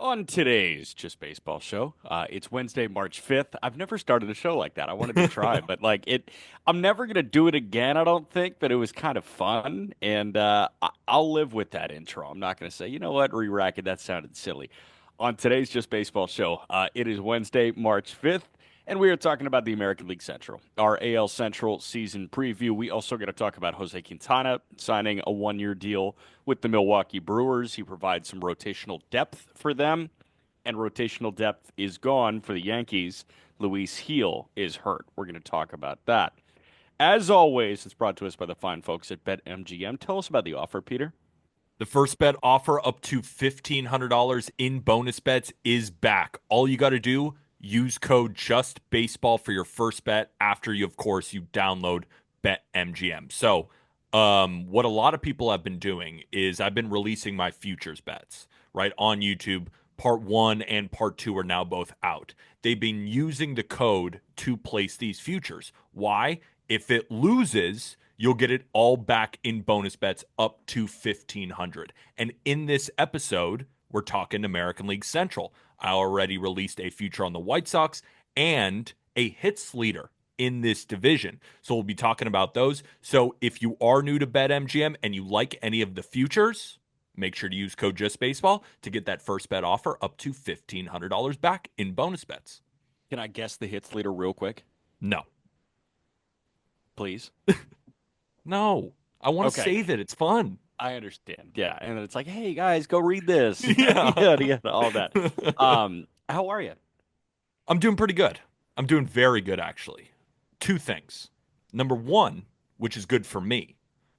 On today's Just Baseball show, it's Wednesday, March 5th. I've never started a show like that. I wanted to try, but I'm never going to do it again, I don't think, but it was kind of fun. And I'll live with that intro. I'm not going to say, you know what, re-rack it. That sounded silly. On today's Just Baseball show, it is Wednesday, March 5th. And we are talking about the American League Central, our AL Central season preview. We also going to talk about Jose Quintana signing a 1 year deal with the Milwaukee Brewers. He provides some rotational depth for them, and rotational depth is gone for the Yankees. Luis Gil is hurt. We're going to talk about that. As always, it's brought to us by the fine folks at BetMGM. Tell us about the offer, Peter. The first bet offer up to $1,500 in bonus bets is back. All you got to do, use code JUSTBASEBALL for your first bet after you, of course, you download BetMGM. So, what a lot of people have been doing is I've been releasing my futures bets, right, on YouTube. Part one and part two are now both out. They've been using the code to place these futures. Why? If it loses, you'll get it all back in bonus bets up to 1,500. And in this episode, we're talking American League Central. I already released a future on the White Sox and a hits leader in this division. So we'll be talking about those. So if you are new to BetMGM and you like any of the futures, make sure to use code JustBaseball to get that first bet offer up to $1,500 back in bonus bets. Can I guess the hits leader real quick, No. please? No. I want to Okay, save it. It's fun. I understand. Yeah, and then it's like, hey guys, go read this. Yeah. Yeah, all that. How are you? I'm doing pretty good. I'm doing very good, actually. Two things. Number one, which is good for me,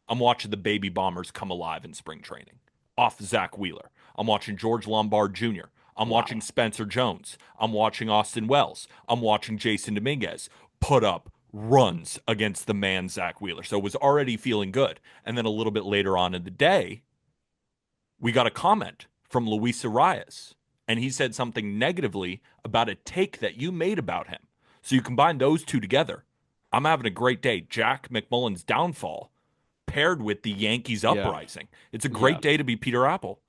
I'm watching the baby bombers come alive in spring training off Zach Wheeler. I'm watching George Lombard Jr. I'm Wow. watching Spencer Jones. I'm watching Austin Wells. I'm watching Jason Dominguez put up runs against the man Zach Wheeler. So it was already feeling good. And then a little bit later on in the day, we got a comment from Luis Arias, and he said something negatively about a take that you made about him. So you combine those two together. I'm having a great day. Jack McMullen's downfall paired with the Yankees Yeah. uprising. It's a Yeah. great day to be Peter Apple.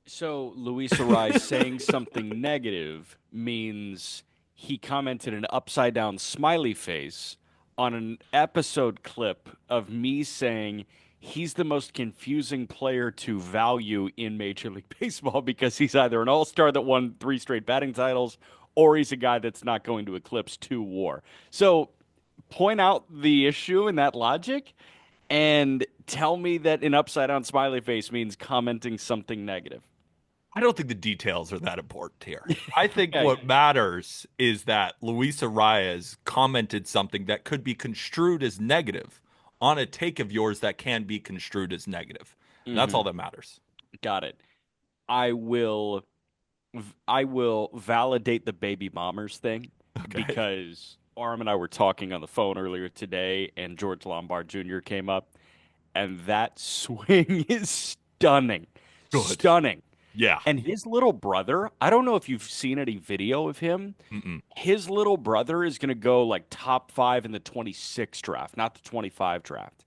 So Luis Arise saying something negative means he commented an upside down smiley face on an episode clip of me saying he's the most confusing player to value in Major League Baseball because he's either an all-star that won 3 straight batting titles or he's a guy that's not going to eclipse 2 WAR. So point out the issue in that logic and tell me that an upside down smiley face means commenting something negative. I don't think the details are that important here. I think Yeah, what matters is that Luis Arias commented something that could be construed as negative on a take of yours that can be construed as negative. And that's hmm all that matters. Got it. I will I will validate the baby bombers thing Okay. because Arm and I were talking on the phone earlier today and George Lombard Jr. came up and that swing is stunning. Good. Stunning. Yeah. And his little brother, I don't know if you've seen any video of him. Mm-mm. His little brother is going to go like top 5 in the 26 draft, not the 25 draft.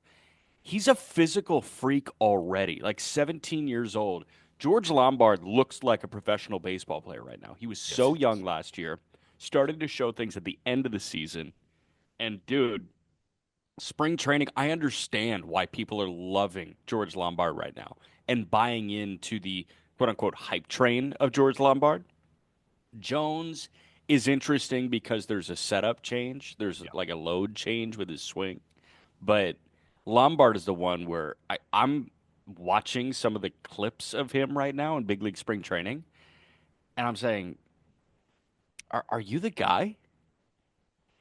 He's a physical freak already, like 17 years old. George Lombard looks like a professional baseball player right now. He was Yes, so he young does. last year, started to show things at the end of the season. And dude, spring training, I understand why people are loving George Lombard right now and buying into the quote unquote hype train of George Lombard. Jones is interesting because there's a setup change, there's Yeah. like a load change with his swing. But Lombard is the one where I'm watching some of the clips of him right now in big league spring training, and I'm saying, are you the guy?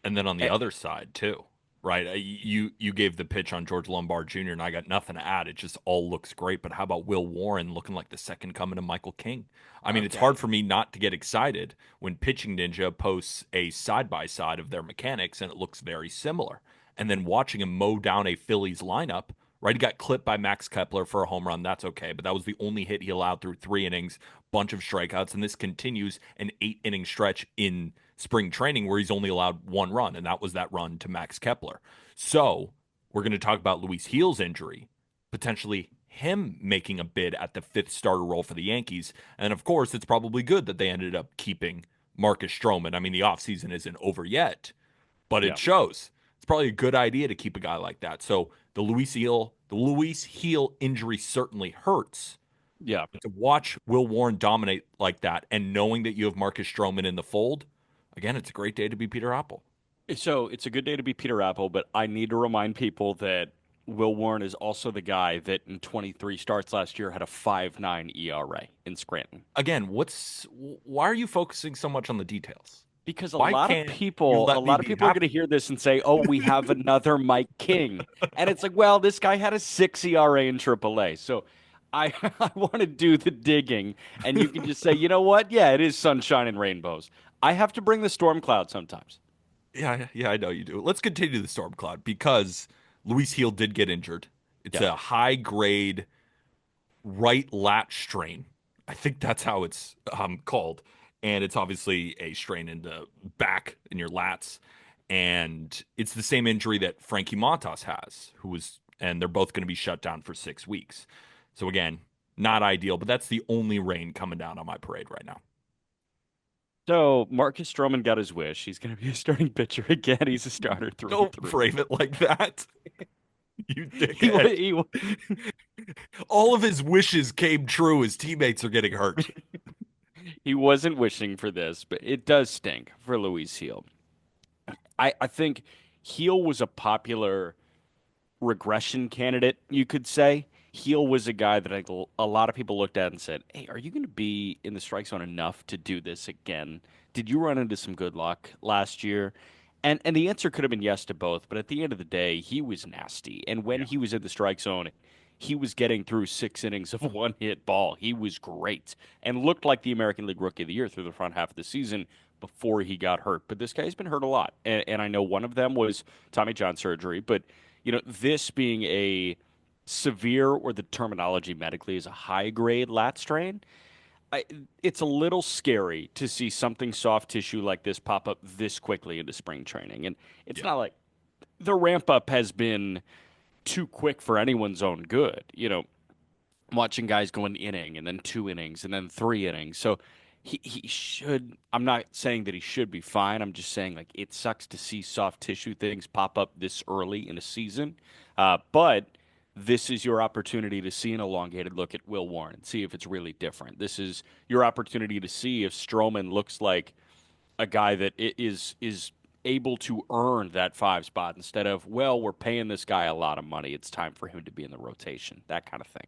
And then on the Eh, other side too, right? You gave the pitch on George Lombard Jr. and I got nothing to add. It just all looks great. But how about Will Warren looking like the second coming of Michael King? I mean, it's hard Okay. for me not to get excited when Pitching Ninja posts a side by side of their mechanics and it looks very similar. And then watching him mow down a Phillies lineup, right? He got clipped by Max Kepler for a home run. That's okay. But that was the only hit he allowed through 3 innings, bunch of strikeouts. And this continues an 8 inning stretch in spring training where he's only allowed one run, and that was that run to Max Kepler. So we're going to talk about Luis Gil's injury, potentially him making a bid at the fifth starter role for the Yankees. And of course, it's probably good that they ended up keeping Marcus Stroman. I mean, the offseason isn't over yet, but it Yeah. shows. It's probably a good idea to keep a guy like that. So the Luis Heel injury certainly hurts. Yeah. But to watch Will Warren dominate like that and knowing that you have Marcus Stroman in the fold, again, it's a great day to be Peter Apple. So it's a good day to be Peter Apple, but I need to remind people that Will Warren is also the guy that in 23 starts last year had a 5.9 ERA in Scranton. Again, why are you focusing so much on the details? Because Why can't you a let me lot of be people are going to happy? hear this and say, "Oh, we have another Mike King," and it's like, well, this guy had a 6 ERA in AAA, so I I want to do the digging, and you can just say, you know what? Yeah, it is sunshine and rainbows. I have to bring the storm cloud sometimes. Yeah, yeah, I know you do. Let's continue the storm cloud because Luis Heel did get injured. It's Yeah. a high grade right lat strain. I think that's how it's called. And it's obviously a strain in the back in your lats. And it's the same injury that Frankie Montas has, and they're both going to be shut down for 6 weeks. So again, not ideal, but that's the only rain coming down on my parade right now. So Marcus Stroman got his wish. He's going to be a starting pitcher again. He's a starter through and Don't through. frame it like that, you He wa- dickhead. he wa- All of his wishes came true. His teammates are getting hurt. he wasn't wishing for this, but it does stink for Luis Gil. I think Heel was a popular regression candidate, you could say. Heel was a guy that a lot of people looked at and said, "Hey, are you going to be in the strike zone enough to do this again? Did you run into some good luck last year?" And the answer could have been yes to both, but at the end of the day, he was nasty. And when Yeah. he was in the strike zone, he was getting through 6 innings of one hit ball. He was great and looked like the American League Rookie of the Year through the front half of the season before he got hurt. But this guy's been hurt a lot. And I know one of them was Tommy John surgery, but this being a severe, or the terminology medically is a high grade lat strain, I, it's a little scary to see something soft tissue like this pop up this quickly into spring training. And it's Yeah. not like the ramp up has been too quick for anyone's own good. Watching guys go an inning and then 2 innings and then 3 innings. So he should. I'm not saying that he should be fine. I'm just saying like it sucks to see soft tissue things pop up this early in a season. But this is your opportunity to see an elongated look at Will Warren and see if it's really different. This is your opportunity to see if Stroman looks like a guy that is able to earn that 5 spot instead of, well, we're paying this guy a lot of money. It's time for him to be in the rotation. That kind of thing.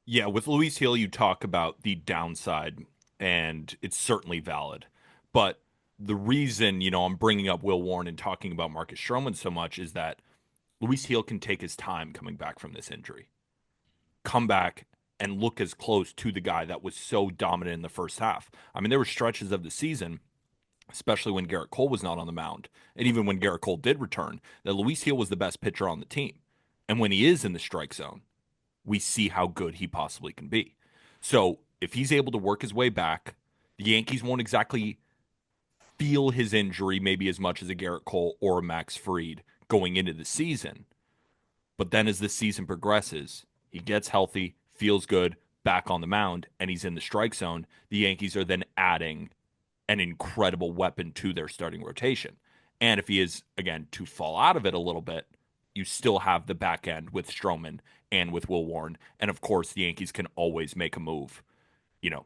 Yeah, with Luis Hill, you talk about the downside, and it's certainly valid. But the reason, I'm bringing up Will Warren and talking about Marcus Stroman so much is that Luis Hill can take his time coming back from this injury, come back and look as close to the guy that was so dominant in the first half. I mean, there were stretches of the season, especially when Garrett Cole was not on the mound, and even when Garrett Cole did return, that Luis Hill was the best pitcher on the team. And when he is in the strike zone, we see how good he possibly can be. So if he's able to work his way back, the Yankees won't exactly feel his injury maybe as much as a Garrett Cole or a Max Fried going into the season. But then as the season progresses, he gets healthy, feels good, back on the mound, and he's in the strike zone. The Yankees are then adding an incredible weapon to their starting rotation. And if he is, again, to fall out of it a little bit, you still have the back end with Stroman and with Will Warren. And of course, the Yankees can always make a move, you know,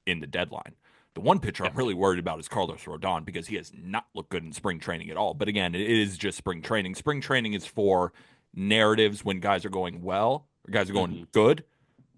in the deadline. The one pitcher Yeah. I'm really worried about is Carlos Rodon because he has not looked good in spring training at all. But again, it is just spring training. Spring training is for narratives when guys are going well or guys are going Hmm. good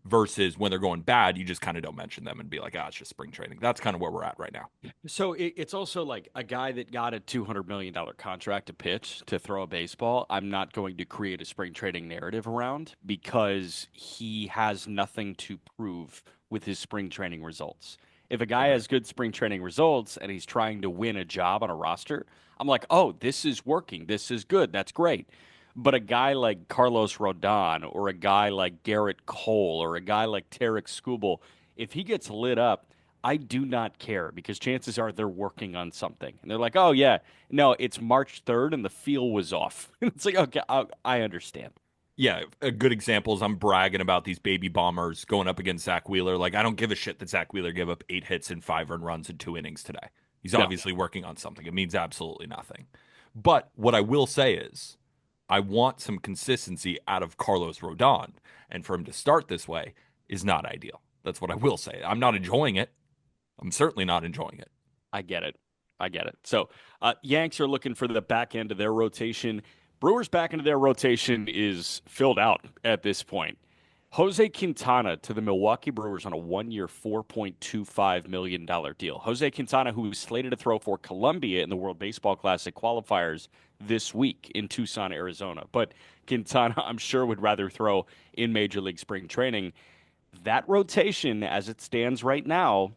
versus when they're going bad, you just kind of don't mention them and be like, it's just spring training. That's kind of where we're at right now. So it's also like a guy that got a $200 million contract to pitch, to throw a baseball. I'm not going to create a spring training narrative around because he has nothing to prove with his spring training results. If a guy Agree. has good spring training results and he's trying to win a job on a roster, I'm like, oh, this is working. This is good. That's great. But a guy like Carlos Rodon or a guy like Garrett Cole or a guy like Tarek Skubal, if he gets lit up, I do not care because chances are they're working on something. And they're like, oh, yeah, no, it's March 3rd and the feel was off. It's like, okay, I understand. Yeah, a good example is I'm bragging about these baby bombers going up against Zach Wheeler. Like, I don't give a shit that Zach Wheeler gave up 8 hits and 5 earned runs in 2 innings today. He's No, obviously working on something. It means absolutely nothing. But what I will say is, I want some consistency out of Carlos Rodon. And for him to start this way is not ideal. That's what I will say. I'm not enjoying it. I'm certainly not enjoying it. I get it. I get it. So, Yanks are looking for the back end of their rotation. Brewers' back end of their rotation is filled out at this point. Jose Quintana to the Milwaukee Brewers on a 1 year, $4.25 million deal. Jose Quintana, who is slated to throw for Colombia in the World Baseball Classic qualifiers this week in Tucson, Arizona. But Quintana, I'm sure, would rather throw in Major League Spring Training. That rotation, as it stands right now,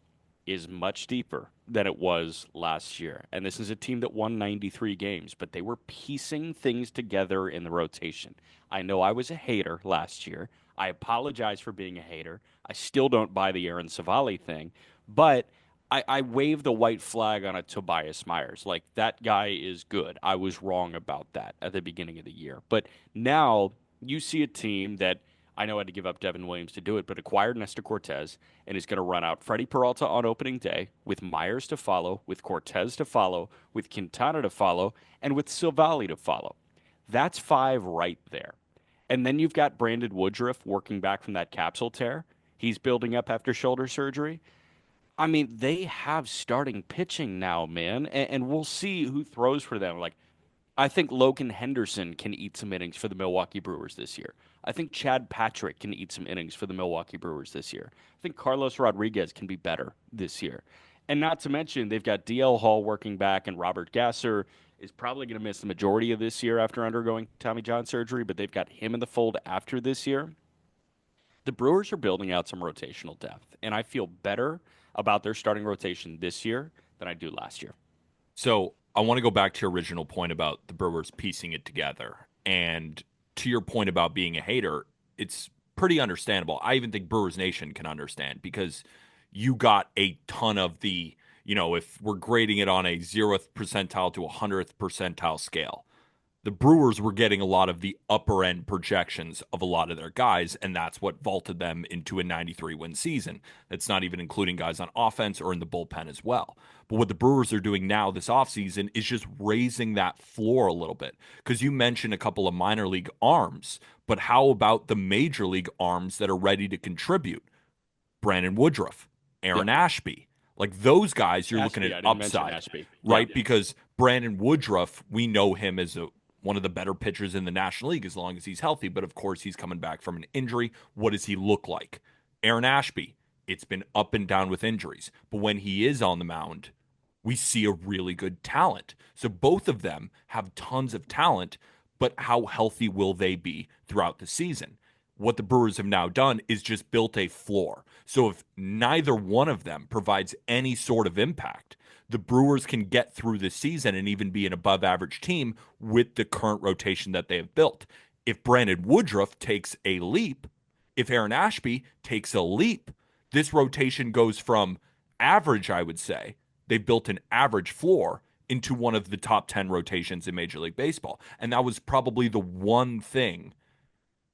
is much deeper than it was last year. And this is a team that won 93 games, but they were piecing things together in the rotation. I know I was a hater last year. I apologize for being a hater. I still don't buy the Aaron Savali thing, but I wave the white flag on a Tobias Myers. Like, that guy is good. I was wrong about that at the beginning of the year. But now you see a team that I know I had to give up Devin Williams to do it, but acquired Nestor Cortez and is going to run out Freddie Peralta on opening day with Myers to follow, with Cortez to follow, with Quintana to follow, and with Silvally to follow. That's five right there. And then you've got Brandon Woodruff working back from that capsule tear. He's building up after shoulder surgery. I mean, they have starting pitching now, man, and we'll see who throws for them. Like, I think Logan Henderson can eat some innings for the Milwaukee Brewers this year. I think Chad Patrick can eat some innings for the Milwaukee Brewers this year. I think Carlos Rodriguez can be better this year. And not to mention, they've got DL Hall working back, and Robert Gasser is probably going to miss the majority of this year after undergoing Tommy John surgery, but they've got him in the fold after this year. The Brewers are building out some rotational depth, and I feel better about their starting rotation this year than I do last year. So I want to go back to your original point about the Brewers piecing it together. And to your point about being a hater, it's pretty understandable. I even think Brewers Nation can understand because you got a ton of the, if we're grading it on a 0th percentile to a 100th percentile scale, the Brewers were getting a lot of the upper end projections of a lot of their guys, and that's what vaulted them into a 93 win season. That's not even including guys on offense or in the bullpen as well. But what the Brewers are doing now this offseason is just raising that floor a little bit. Because you mentioned a couple of minor league arms, but how about the major league arms that are ready to contribute? Brandon Woodruff, Yeah, Aaron Ashby. Like those guys, you're looking Ashby. at I didn't mention upside, Ashby. Yeah, right? Because Brandon Woodruff, we know him as one of the better pitchers in the National League as long as he's healthy. But of course, he's coming back from an injury. What does he look like? Aaron Ashby, it's been up and down with injuries. But when he is on the mound, we see a really good talent. So both of them have tons of talent, but how healthy will they be throughout the season? What the Brewers have now done is just built a floor. So if neither one of them provides any sort of impact, the Brewers can get through the season and even be an above average team with the current rotation that they have built. If Brandon Woodruff takes a leap, if Aaron Ashby takes a leap, this rotation goes from average, I would say, they built an average floor into one of the top 10 rotations in Major League Baseball. And that was probably the one thing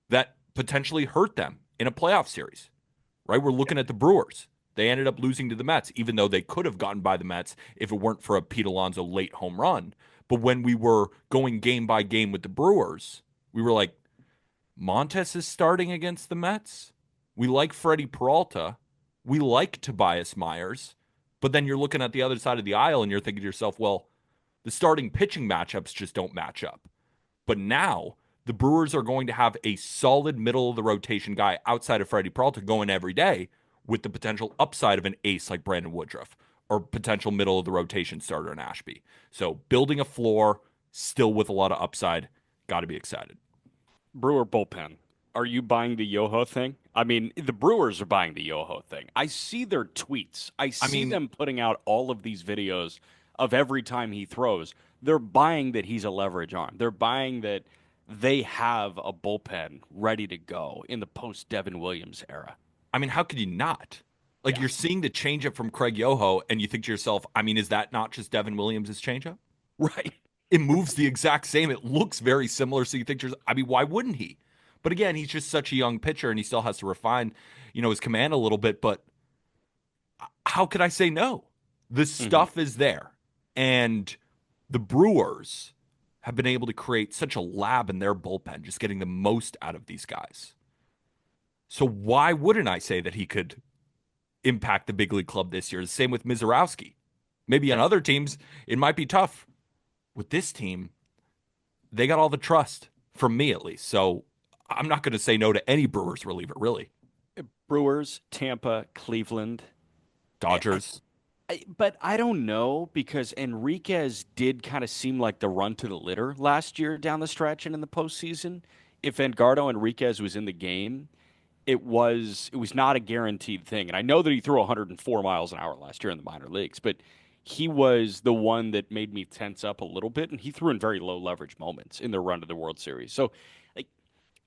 that potentially hurt them in a playoff series, right? We're looking at the Brewers. They ended up losing to the Mets, even though they could have gotten by the Mets if it weren't for a Pete Alonso late home run. But when we were going game by game with the Brewers, we were like, Montes is starting against the Mets. We like Freddie Peralta. We like Tobias Myers. But then you're looking at the other side of the aisle and you're thinking to yourself, well, the starting pitching matchups just don't match up. But now the Brewers are going to have a solid middle of the rotation guy outside of Freddie Peralta going every day with the potential upside of an ace like Brandon Woodruff or potential middle of the rotation starter in Ashby. So building a floor still with a lot of upside. Got to be excited. Brewer bullpen. Are you buying the Yoho thing? I mean, the Brewers are buying the Yoho thing. I see their tweets. I I see mean, them putting out all of these videos of every time he throws. They're buying that he's a leverage arm. They're buying that they have a bullpen ready to go in the post Devin Williams era. how could you not? Like Yeah. you're seeing the changeup from Craig Yoho, and you think to yourself, is that not just Devin Williams' changeup? Right. It moves the exact same. It looks very similar. So you think, why wouldn't he? But again, he's just such a young pitcher and he still has to refine, his command a little bit. But how could I say no? The Hmm. stuff is there. And the Brewers have been able to create such a lab in their bullpen, just getting the most out of these guys. So why wouldn't I say that he could impact the big league club this year? The same with Mizorowski. Maybe on Yeah. other teams, it might be tough. With this team, they got all the trust from me at least. So I'm not going to say no to any Brewers reliever, really. Brewers, Tampa, Cleveland. I, Dodgers. but I don't know because Enriquez did kind of seem like the run to the litter last year down the stretch and in the postseason. If Edgardo Enriquez was in the game, it was not a guaranteed thing. And I know that he threw 104 miles an hour last year in the minor leagues, but he was the one that made me tense up a little bit, and he threw in very low leverage moments in their run to the World Series. So, like,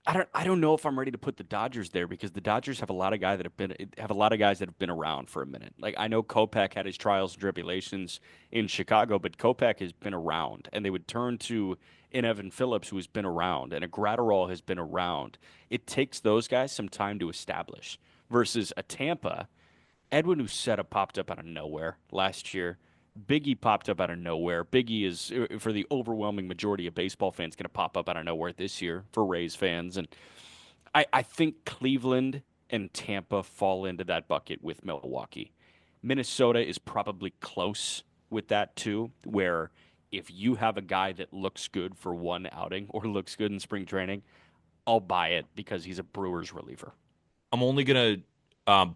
I don't know if I'm ready to put the Dodgers there because the Dodgers have a lot of guys that have been around for a minute. Like I know Kopech had his trials and tribulations in Chicago, but Kopech has been around, and they would turn to an Evan Phillips who has been around, and a Gratterall has been around. It takes those guys some time to establish versus a Tampa. Edwin Uceta popped up out of nowhere last year. Biggie popped up out of nowhere. Biggie is, for the overwhelming majority of baseball fans, going to pop up out of nowhere this year for Rays fans. And I think Cleveland and Tampa fall into that bucket with Milwaukee. Minnesota is probably close with that too, where if you have a guy that looks good for one outing or looks good in spring training, I'll buy it because he's a Brewers reliever. I'm only going to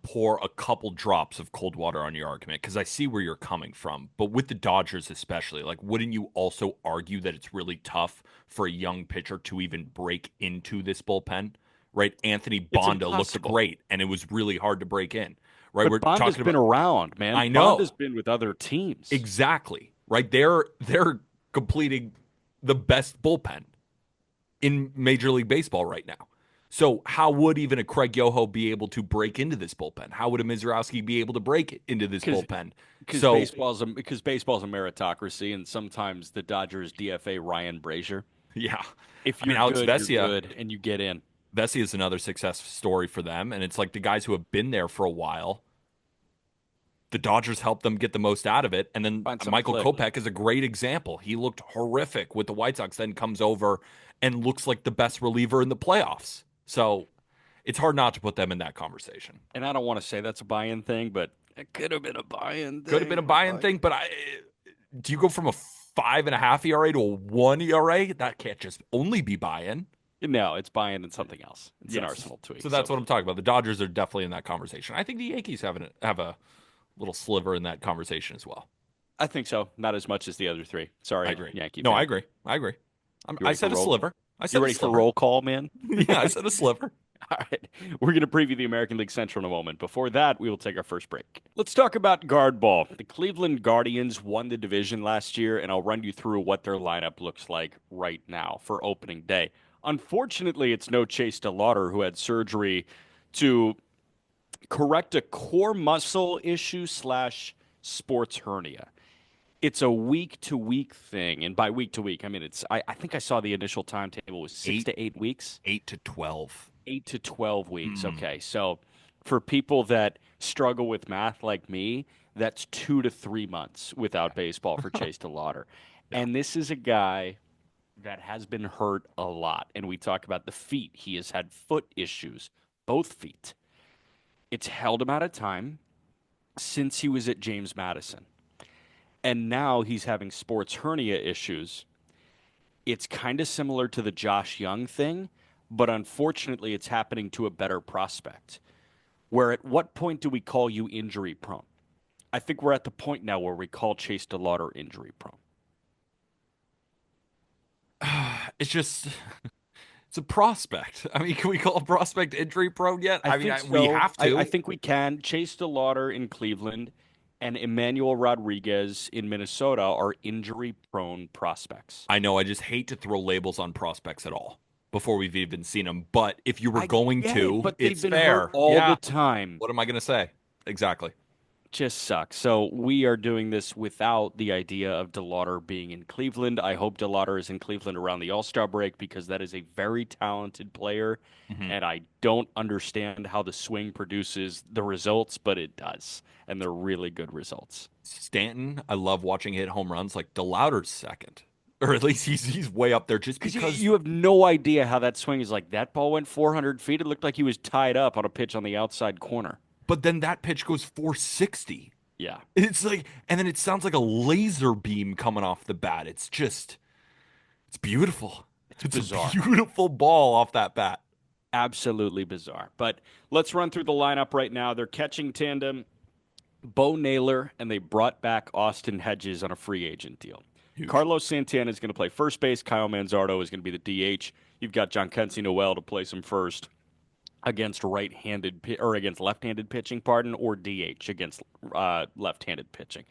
pour a couple drops of cold water on your argument because I see where you're coming from. But with the Dodgers, especially, like, wouldn't you also argue that it's really tough for a young pitcher to even break into this bullpen? Right? Anthony It's Bonda looked impossible. great, and it was really hard to break in. Right? But We're Bonda's talking been about, around, man. I Bonda's know been with other teams. exactly. Right? They're completing the best bullpen in Major League Baseball right now. So how would even a Craig Yoho be able to break into this bullpen? How would a Mizorowski be able to break into this Because bullpen? because So baseball's a meritocracy, and sometimes the Dodgers DFA Ryan Brazier. yeah, If I mean you're Alex good, you're Vesia, good, and you get in. Vesia is another success story for them, and it's like the guys who have been there for a while. The Dodgers helped them get the most out of it, and then Find something Michael click. Kopech is a great example. He looked horrific with the White Sox, then comes over and looks like the best reliever in the playoffs. So it's hard not to put them in that conversation. And I don't want to say that's a buy-in thing, but it could have been a buy-in Could have been a thing. buy-in Like, thing, but do you go from a 5.5 ERA to a 1 ERA? That can't just only be buy-in. no, it's buy-in and something else. It's an Yes. Arsenal So tweak. that's So what I'm talking about. The Dodgers are definitely in that conversation. I think the Yankees have a little sliver in that conversation as well. I think so. Not as much as the other three. I Sorry, agree. Yankee No, I fan. agree. I agree. You I ready for said a roll? sliver. I You said a ready for sliver. roll call, man? Yeah, I said a sliver. All right. We're going to preview the American League Central in a moment. Before that, we will take our first break. Let's talk about guard ball. The Cleveland Guardians won the division last year, and I'll run you through what their lineup looks like right now for opening day. Unfortunately, it's no Chase DeLauter who had surgery to correct a core muscle issue slash sports hernia. It's a week to week thing, and by week to week, I mean I think I saw the initial timetable was six Eight, to 8 weeks. 8 to 12. 8 to 12 weeks. Mm, Okay. So for people that struggle with math like me, that's 2 to 3 months without baseball for Chase DeLauter. yeah. And this is a guy that has been hurt a lot. And we talk about the feet. He has had foot issues, both feet. It's held him out of time since he was at James Madison. And now he's having sports hernia issues. It's kind of similar to the Josh Young thing, but unfortunately, it's happening to a better prospect. Where at what point do we call you injury prone? I think we're at the point now where we call Chase DeLauter injury prone. It's just it's a prospect. I mean, can we call a prospect injury prone yet? I I mean, think we so. have I to. think we can. Chase DeLauter in Cleveland and Emmanuel Rodriguez in Minnesota are injury prone prospects. I know. I just hate to throw labels on prospects at all before we've even seen them. But if you were I going get it, to, but they've it's been hurt fair. all Yeah. the time. What am I going to say? Exactly. Just sucks. So we are doing this without the idea of DeLauder being in Cleveland. I hope DeLauder is in Cleveland around the All-Star break because that is a very talented player, Mhm. and I don't understand how the swing produces the results, but it does, and they're really good results. Stanton, I love watching hit home runs. Like DeLauder's second, or at least he's way up there just Because you, because. you have no idea how that swing is like. That ball went 400 feet. It looked like he was tied up on a pitch on the outside corner. But then that pitch goes 460. Yeah, It's like, and then it sounds like a laser beam coming off the bat. It's beautiful. it's It's a bizarre. beautiful ball off that bat. Absolutely bizarre. But let's run through the lineup right now. They're catching tandem Bo Naylor, and they brought back Austin Hedges on a free agent deal. Huge. Carlos Santana is going to play first base. Kyle Manzardo is going to be the DH. You've got John Kensey Noel to play some first against against left-handed pitching, pardon, or DH against left-handed pitching.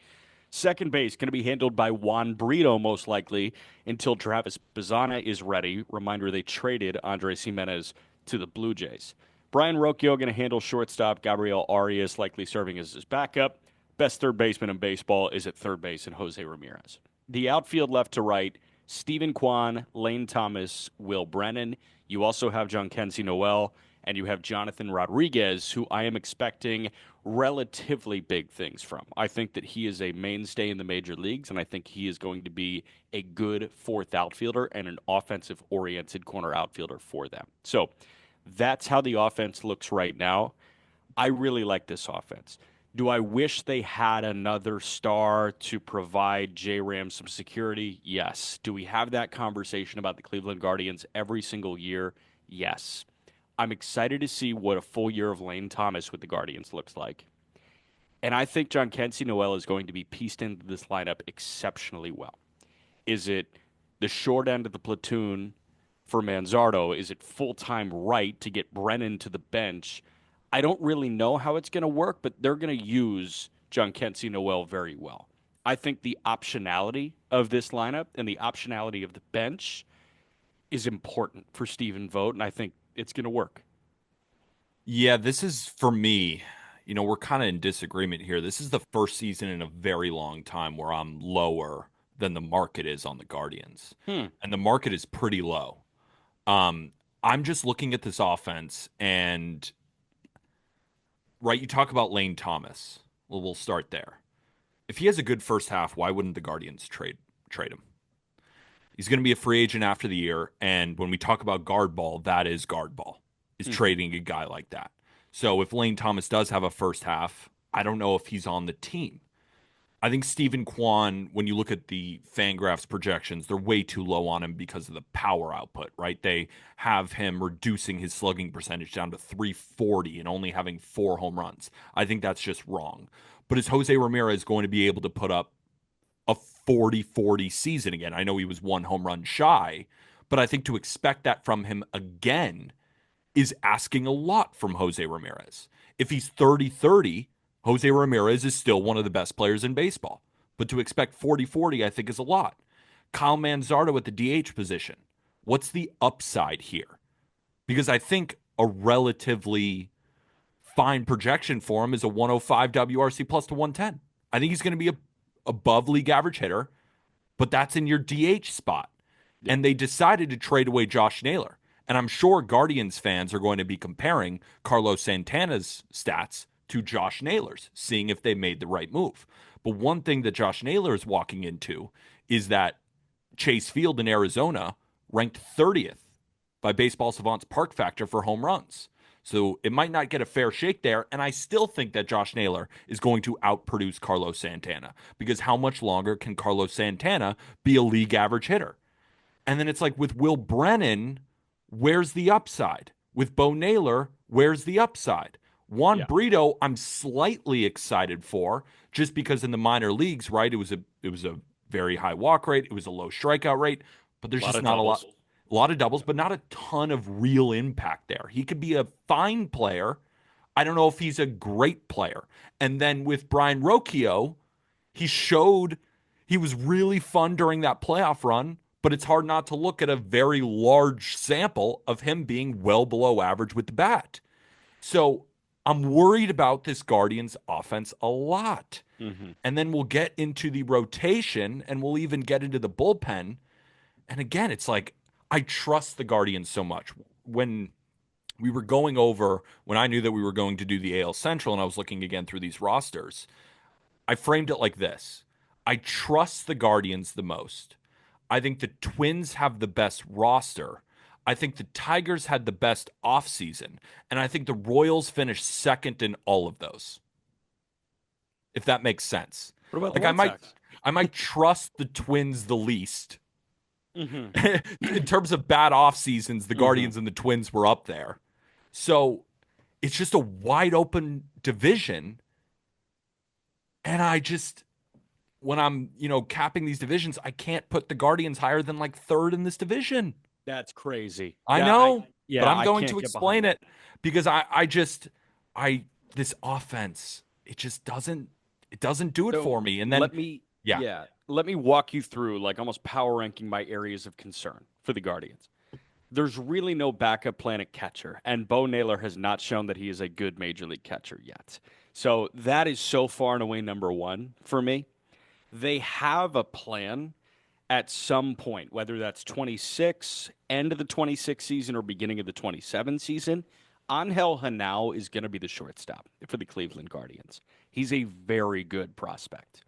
Second base going to be handled by Juan Brito most likely until Travis Bazzana is ready. Reminder: they traded Andres Jimenez to the Blue Jays. Brian Rocchio going to handle shortstop. Gabriel Arias likely serving as his backup. Best third baseman in baseball is at third base in Jose Ramirez. The outfield left to right: Stephen Kwan, Lane Thomas, Will Brennan. You also have John Kensey Noel, and you have Jonathan Rodriguez, who I am expecting relatively big things from. I think that he is a mainstay in the major leagues, and I think he is going to be a good fourth outfielder and an offensive oriented corner outfielder for them. So that's how the offense looks right now. I really like this offense. Do I wish they had another star to provide J Ram some security? Yes. Do we have that conversation about the Cleveland Guardians every single year? Yes. I'm excited to see what a full year of Lane Thomas with the Guardians looks like. And I think John Kensey Noel is going to be pieced into this lineup exceptionally well. Is it the short end of the platoon for Manzardo? Is it full time right to get Brennan to the bench? I don't really know how it's going to work, but they're going to use John Kensey Noel very well. I think the optionality of this lineup and the optionality of the bench is important for Stephen Vogt, and I think it's going to work. Yeah, this is for me. We're kind of in disagreement here. This is the first season in a very long time where I'm lower than the market is on the Guardians. Hmm. And the market is pretty low. Um, I'm just looking at this offense and right, you talk about Lane Thomas. Well, we'll start there. If he has a good first half, why wouldn't the Guardians trade him? He's going to be a free agent after the year, and when we talk about guard ball, that is guard ball. Is Mm-hmm. trading a guy like that. So if Lane Thomas does have a first half, I don't know if he's on the team. I think Stephen Kwan, when you look at the Fangraphs projections, they're way too low on him because of the power output, right? They have him reducing his slugging percentage down to 340 and only having 4 home runs. I think that's just wrong. But is Jose Ramirez going to be able to put up a 40-40 season again? I know he was 1 home run shy, but I think to expect that from him again is asking a lot from Jose Ramirez. If he's 30-30, Jose Ramirez is still one of the best players in baseball. But to expect 40-40, I think, is a lot. Kyle Manzardo at the DH position. What's the upside here? Because I think a relatively fine projection for him is a 105 WRC plus to 110. I think he's going to be a above league average hitter, but that's in your DH spot. Yeah. And they decided to trade away Josh Naylor. And I'm sure Guardians fans are going to be comparing Carlos Santana's stats to Josh Naylor's, seeing if they made the right move. But one thing that Josh Naylor is walking into is that Chase Field in Arizona ranked 30th by Baseball Savant's Park Factor for home runs. So it might not get a fair shake there. And I still think that Josh Naylor is going to outproduce Carlos Santana because how much longer can Carlos Santana be a league average hitter? And then it's like with Will Brennan, where's the upside? With Bo Naylor, where's the upside? Juan Yeah. Brito, I'm slightly excited for just because in the minor leagues, right? It was a very high walk rate, it was a low strikeout rate, but there's A lot just of not doubles. a lot of doubles, but not a ton of real impact there. He could be a fine player. I don't know if he's a great player. And then with Brian Rocchio, he showed he was really fun during that playoff run, but it's hard not to look at a very large sample of him being well below average with the bat. So I'm worried about this Guardians offense a lot. Hmm. And then we'll get into the rotation and we'll even get into the bullpen. And again, it's like I trust the Guardians so much. When we were going over, when I knew that we were going to do the AL Central and I was looking again through these rosters, I framed it like this. I trust the Guardians the most. I think the Twins have the best roster. I think the Tigers had the best offseason. And I think the Royals finished second in all of those, if that makes sense. What about the Like I White might Sox? I might trust the Twins the least. Hmm. In terms of bad off seasons, the Hmm. Guardians and the Twins were up there. So it's just a wide open division. And I just, when I'm, capping these divisions, I can't put the Guardians higher than like third in this division. That's crazy. I know, but Yeah, I'm I going can't to get behind explain that. it because this offense, it doesn't do it So for me. And then, let me, yeah, yeah, let me walk you through like almost power ranking my areas of concern for the Guardians. There's really no backup plan at catcher, and Bo Naylor has not shown that he is a good major league catcher yet. So that is so far and away number one for me. They have a plan at some point, whether that's 26, end of the 26 season or beginning of the 27 season. Angel Hanao is going to be the shortstop for the Cleveland Guardians. He's a very good prospect.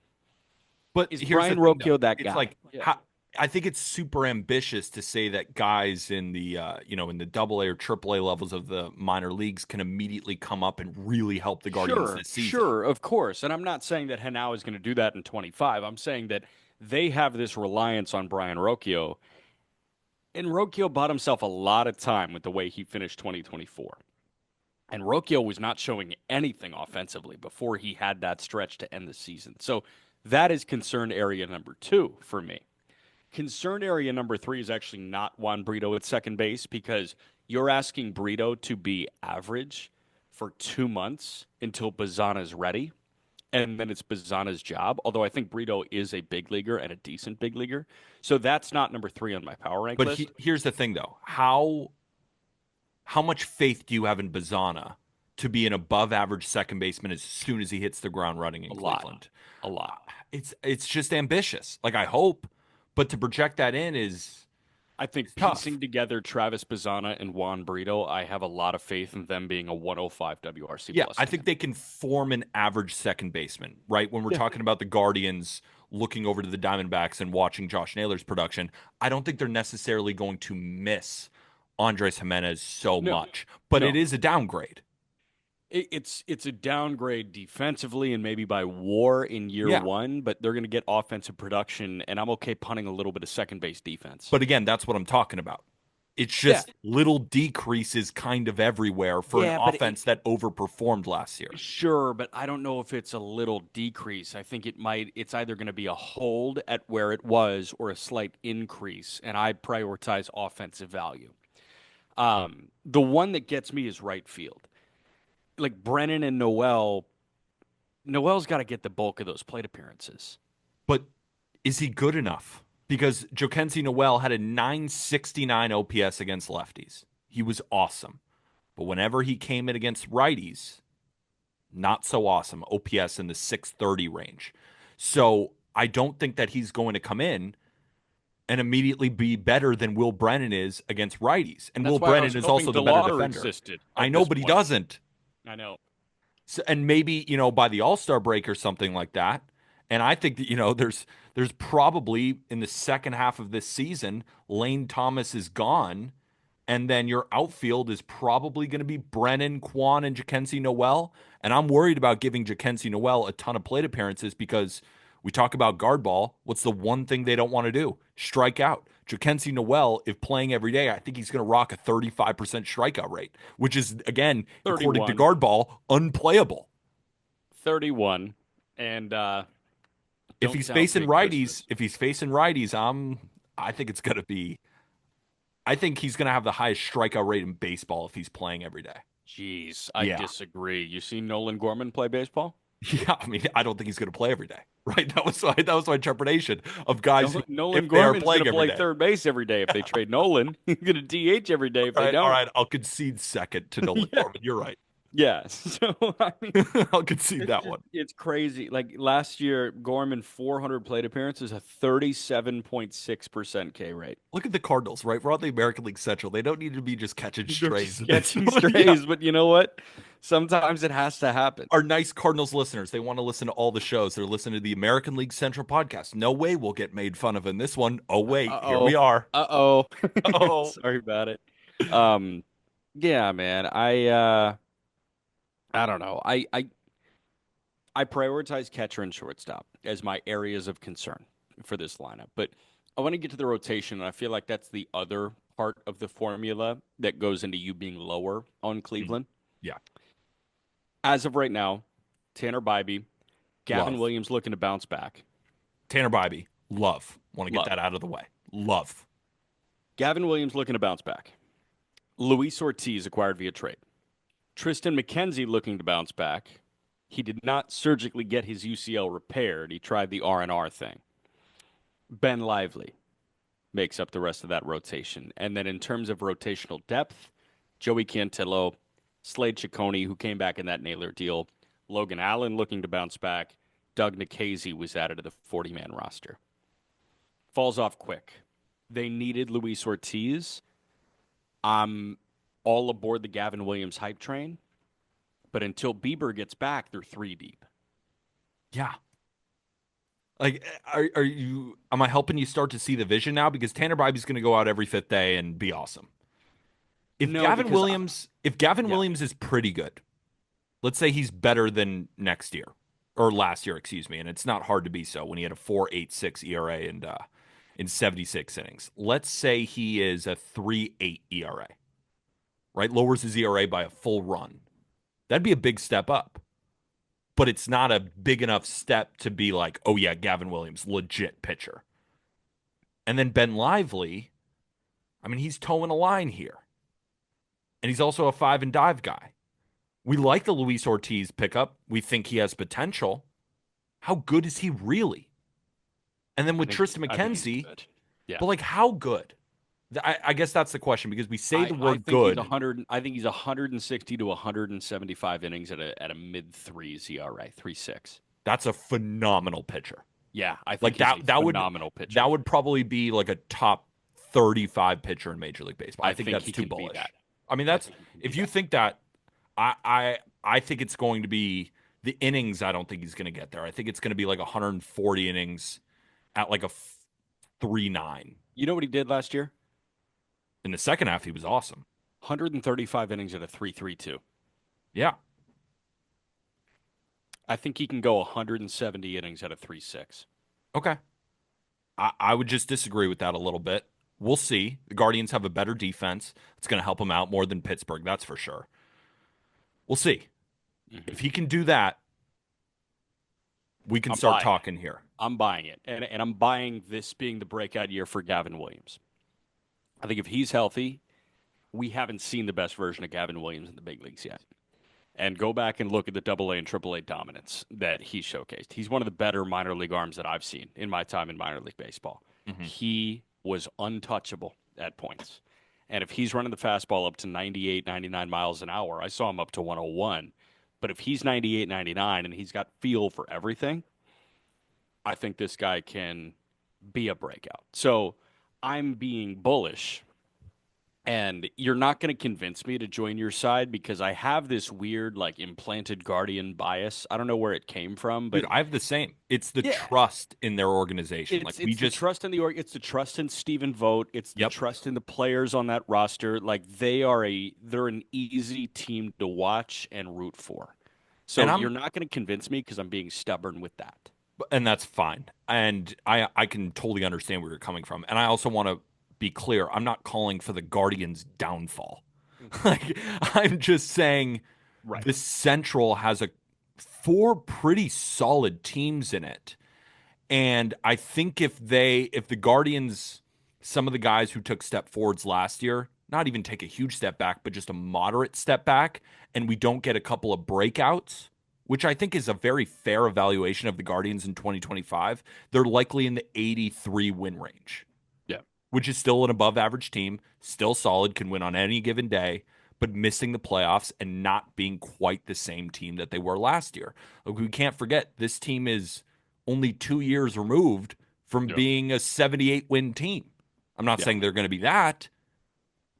but Is here's the Brian thing though. Rocchio that It's guy? like Yeah. I think it's super ambitious to say that guys in the in the double A or triple A levels of the minor leagues can immediately come up and really help the Guardians Sure, this season. sure, of course. And I'm not saying that Hanau is going to do that in 25. I'm saying that they have this reliance on Brian Rocchio. And Rocchio bought himself a lot of time with the way he finished 2024. And Rocchio was not showing anything offensively before he had that stretch to end the season. So that is concern area number two for me. Concern area number three is actually not Juan Brito at second base because you're asking Brito to be average for 2 months until Bazana's ready. And then it's Bazana's job. Although I think Brito is a big leaguer and a decent big leaguer. So that's not number three on my power rank But list. here's the thing though. How much faith do you have in Bazana to be an above average second baseman as soon as he hits the ground running in A lot. Cleveland? A lot. It's just ambitious. Like I hope, but to project that in I is think tough. piecing together Travis Bazana and Juan Brito, I have a lot of faith in them being a 105 WRC Yeah, plus I team. think they can form an average second baseman, right? When we're Yeah. talking about the Guardians looking over to the Diamondbacks and watching Josh Naylor's production, I don't think they're necessarily going to miss Andres Jimenez so No, much, but it no. is a downgrade. It's a downgrade defensively and maybe by WAR in year Yeah. one, but they're going to get offensive production, and I'm okay punting a little bit of second base defense. But again, that's what I'm talking about. It's Yeah, just little decreases kind of everywhere for an yeah, offense that overperformed last year. sure, but I don't know if it's a little decrease. I think it's either going to be a hold at where it was or a slight increase, and I prioritize offensive value. The one that gets me is right field. Like Brennan and Noel, Noel's got to get the bulk of those plate appearances. But is he good enough? Because Jokensi Noel had a 969 OPS against lefties. He was awesome. But whenever he came in against righties, not so awesome. OPS in the 630 range. So I don't think that he's going to come in and immediately be better than Will Brennan is against righties. And That's Will why I was Brennan is hoping also the better DeLauder defender. existed I at know, this but he point. doesn't. I know. So, and maybe, by the All-Star break or something like that. And I think that, there's probably in the second half of this season, Lane Thomas is gone. And then your outfield is probably going to be Brennan, Quan, and Jackenzie Noel. And I'm worried about giving Jackenzie Noel a ton of plate appearances because we talk about guard ball. What's the one thing they don't want to do? Strike out. Jackenzie Noel, if playing every day, I think he's going to rock a 35% strikeout rate, which is, again, according to 31. guard ball, unplayable. 31. And If don't he's doubt facing Big righties, Christmas. I think it's going to be I think he's going to have the highest strikeout rate in baseball if he's playing every day. Jeez, I Yeah. disagree. You seen Nolan Gorman play baseball? Yeah, I mean, I don't think he's going to play every day, right? That was my interpretation of guys No, who, Nolan if they are Gorman's going playing to every play day. third base every day if they trade Nolan. He's going to DH every day if All they right, all don't. right, I'll concede second to Nolan Yeah. Gorman. You're right. Yeah. So I mean, I'll concede it's that just one. it's crazy. Like last year, Gorman 400 plate appearances, a 37.6% K rate. Look at the Cardinals, right? We're on the American League Central. They don't need to be just catching They're strays just in this catching one. Yeah. strays, but you know what? Sometimes it has to happen. Our nice Cardinals listeners, they want to listen to all the shows. They're listening to the American League Central podcast. No way we'll get made fun of in this one. Oh, wait, here Uh-oh. we are. Uh-oh. Oh, Sorry about it. Um, yeah, man. I don't know. I prioritize catcher and shortstop as my areas of concern for this lineup. But I want to get to the rotation, and I feel like that's the other part of the formula that goes into you being lower on mhm. Cleveland. Yeah. As of right now, Tanner Bybee, Gavin Love. Williams looking to bounce back. Tanner Bybee. Love. Want to get Love. that out of the way. Love. Gavin Williams looking to bounce back. Luis Ortiz acquired via trade. Tristan McKenzie looking to bounce back. He did not surgically get his UCL repaired. He tried the R&R thing. Ben Lively makes up the rest of that rotation. And then in terms of rotational depth, Joey Cantillo, Slade Ciccone, who came back in that Naylor deal, Logan Allen looking to bounce back, Doug Nikhazy was added to the 40-man roster. Falls off quick. They needed Luis Ortiz. I'm all aboard the Gavin Williams hype train, but until Bieber gets back, they're three deep. Yeah. Like, are you, am I helping you start to see the vision now? Because Tanner Bybee's going to go out every fifth day and be awesome. No, because If Gavin yeah, Williams is pretty good, let's say he's better than next year or last year, excuse me, and it's not hard to be so when he had a 4.86 ERA and in 76 innings. Let's say he is a 3.8 ERA, right? Lowers his ERA by a full run. That'd be a big step up, but it's not a big enough step to be like, oh yeah, Gavin Williams, legit pitcher. And then Ben Lively, I mean, he's towing a line here, and he's also a five and dive guy. We like the Luis Ortiz pickup. We think he has potential. How good is he really? And then with Tristan I think he's McKenzie, good. Yeah. but like how good? I guess that's the question because we say the I word think he's good. 100. I think he's 160 to 175 innings at a mid threes ERA, 3.6. That's a phenomenal pitcher. Yeah, I think Like he's a that would phenomenal pitcher. that would probably be like a top 35 pitcher in Major League Baseball. I I think think that's he too can be bullish. that. I mean, I that's think he can be if you that. think that, I think it's going to be the innings. I don't think he's going to get there. I think it's going to be like 140 innings at like a 3.9. You know what he did last year? In the second half, he was awesome. 135 innings at a 3.32. Yeah. I think he can go 170 innings at a 3.6. Okay. I would just disagree with that a little bit. We'll see. The Guardians have a better defense. It's going to help them out more than Pittsburgh, that's for sure. We'll see. Mm-hmm. If he can do that, we can I'm start buying it. talking here. I'm buying it, and I'm buying this being the breakout year for Gavin Williams. I think if he's healthy, we haven't seen the best version of Gavin Williams in the big leagues yet. And go back and look at the AA and AAA dominance that he showcased. He's one of the better minor league arms that I've seen in my time in minor league baseball. Mm-hmm. He was untouchable at points. And if he's running the fastball up to 98, 99 miles an hour, I saw him up to 101. But if he's 98, 99 and he's got feel for everything, I think this guy can be a breakout. So I'm being bullish, and you're not going to convince me to join your side because I have this weird, like, implanted Guardian bias. I don't know where it came from, Dude, but I have the same. It's the yeah, trust in their organization. Like we it's the just, trust in the org. It's the trust in Stephen Vogt. It's the yep. trust in the players on that roster. Like they're an easy team to watch and root for. And So you're not going to convince me because I'm being stubborn with that. and that's fine. And I can totally understand where you're coming from. And I also want to be clear. I'm not calling for the Guardians' downfall. Like I'm just saying Right. the Central has a four pretty solid teams in it. And I think if the Guardians, some of the guys who took step forwards last year, not even take a huge step back, but just a moderate step back, and we don't get a couple of breakouts, which I think is a very fair evaluation of the Guardians in 2025, they're likely in the 83 win range, Yeah. which is still an above average team, still solid, can win on any given day. but missing the playoffs and not being quite the same team that they were last year. Like, we can't forget this team is only 2 years removed from Yeah. being a 78 win team. I'm not Yeah. saying they're going to be that,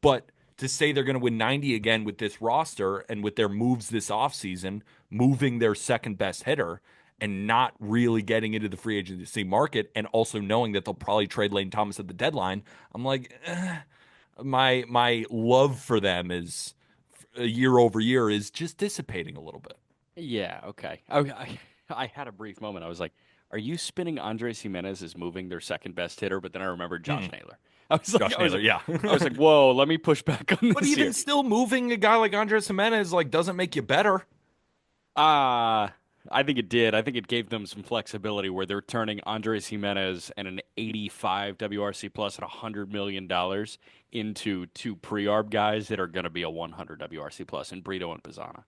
but to say they're going to win 90 again with this roster and with their moves this offseason, moving their second best hitter and not really getting into the free agency market, and also knowing that they'll probably trade Lane Thomas at the deadline, I'm like, my love for them is year over year is just dissipating a little bit. Yeah, okay. I had a brief moment. I was like, are you spinning Andres Jimenez as moving their second best hitter? But then I remembered Josh Mm, Naylor. I was like, Josh Naylor, yeah. I was like, whoa, let me push back on But this even here. still, moving a guy like Andres Jimenez like doesn't make you better. Uh I think it did. I think it gave them some flexibility where they're turning Andres Jimenez and an 85 WRC plus at $100 million into two pre-arb guys that are going to be a 100 WRC plus in Brito and Pizzana.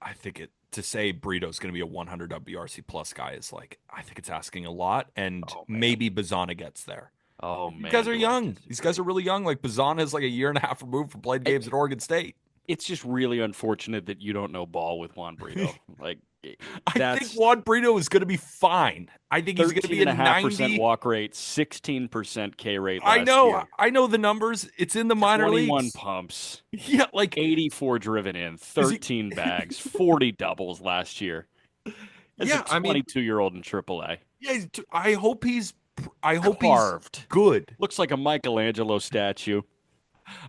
I think it to say Brito's going to be a 100 WRC plus guy is like, I think it's asking a lot, and Oh man. maybe Bazana gets there. Oh These guys man, are do I young. These guys disagree. are really young. Like Bazana is like a year and a half removed from playing games at Oregon State. It's just really unfortunate that you don't know ball with Juan Brito. Like I think that's Juan Brito is going to be fine. I think he's going to be a 13.5% 90. walk rate, 16% K rate last year, I know the numbers. It's in the minor 21 leagues. pumps, Yeah, like 84 driven in, is he? 13 bags, 40 doubles last year. As a Yeah, I mean, 22-year-old in AAA. yeah. I hope he's Carved. good. Looks like a Michelangelo statue.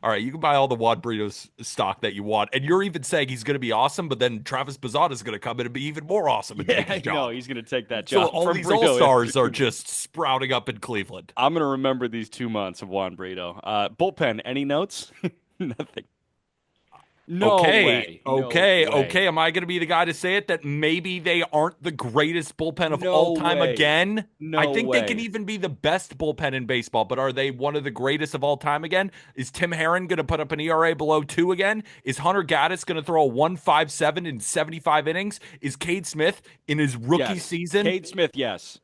All right, you can buy all the Juan Brito's stock that you want, and you're even saying he's going to be awesome, but then Travis Bazada is going to come in and be even more awesome and take his Yeah, no, job. he's going to take that So job all from these all Brito. stars are just sprouting up in Cleveland. I'm going to remember these 2 months of Juan Brito. Bullpen, any notes? Nothing. No Okay, way. No okay, way. okay. Am I going to be the guy to say it that maybe they aren't the greatest bullpen of all No time way. again? I No think they can way. even be the best bullpen in baseball, but are they one of the greatest of all time again? Is Tim Herron going to put up an ERA below 2 again? Is Hunter Gaddis going to throw a 1.57 in 75 innings? Is Cade Smith in his rookie Yes. season? Cade Smith, yes.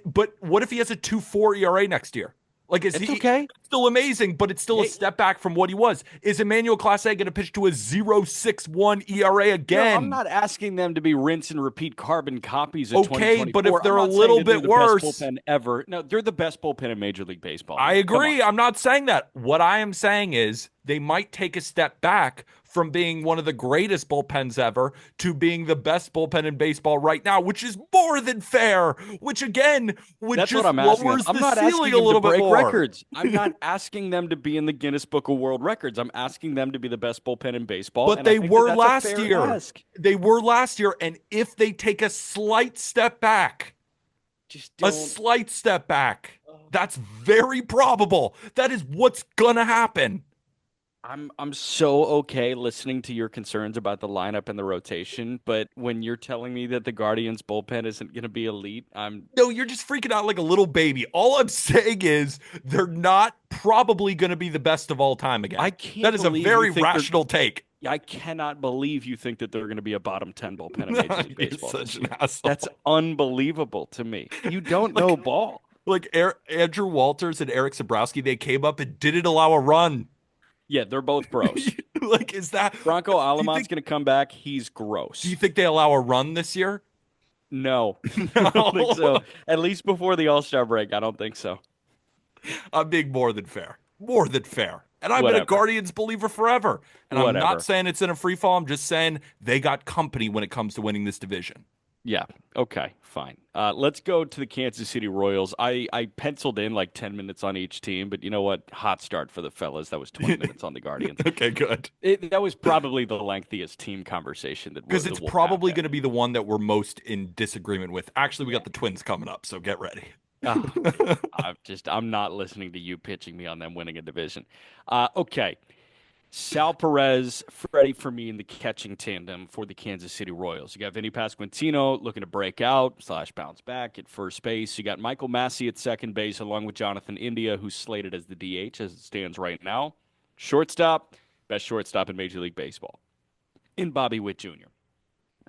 But what if he has a 2.4 ERA next year? Like, is It's he okay. still amazing, but it's still a Hey, step back from what he was? Is Emmanuel Clase going to pitch to a 0.61 ERA no, I'm again? not asking them to be rinse and repeat carbon copies of Okay, but if 2024. I'm they're a not saying little that they're bit the best worse, bullpen ever. No, they're the best bullpen in Major League Baseball to I me. Come on. agree. I'm not saying that. What I am saying is they might take a step back from being one of the greatest bullpens ever to being the best bullpen in baseball right now, which is more than fair, which again would That's what just I'm asking them. lowers I'm the not ceiling asking a them to little bit break more. records. I'm not asking them to be in the Guinness Book of World Records. I'm asking them to be the best bullpen in baseball, But and I they think that were that's a last fair year. ask. They were last year. And if they take Just a don't. slight step back, that's very probable. That is what's going to happen. I'm so okay listening to your concerns about the lineup and the rotation, but when you're telling me that the Guardians bullpen isn't going to be elite, I'm No, you're just freaking out like a little baby. All I'm saying is they're not probably going to be the best of all time I again. That can't is a believe you very think they're rational take. I cannot believe you think that they're going to be a bottom 10 bullpen in Major League You're Baseball such this an year. That's asshole. unbelievable to me. You don't know Like, ball. Andrew Walters and Eric Sabrowski, they came up and didn't allow a run. Yeah, they're both gross. Like, is that? Bronco Do you Alamon's think? going to come back. He's Do you gross. think they allow a run this year? No, I don't think No. so. At least before the All-Star break, I don't think so. I'm being more than fair. More than fair. And I've been a Whatever. Guardians believer forever. And I'm not Whatever. saying it's in a free fall. I'm just saying they got company when it comes to winning this division. Yeah. Okay. Fine. Let's go to the Kansas City Royals. I penciled in like 10 minutes on each team, but you know what? Hot start for the fellas. That was 20 minutes on the Guardians. Okay, good. That was probably the lengthiest team conversation Because that it's we'll have probably had. going to be the one that we're most in disagreement with. Actually, we got the Twins coming up, so get ready. Oh, I'm not listening to you pitching me on them winning a division. Okay. Sal Perez, Freddie Fermin, in the catching tandem for the Kansas City Royals. You got Vinny Pasquantino looking to break out / bounce back at first base. You got Michael Massey at second base, along with Jonathan India, who's slated as the DH as it stands right now. Shortstop, best shortstop in Major League Baseball, in Bobby Witt Jr.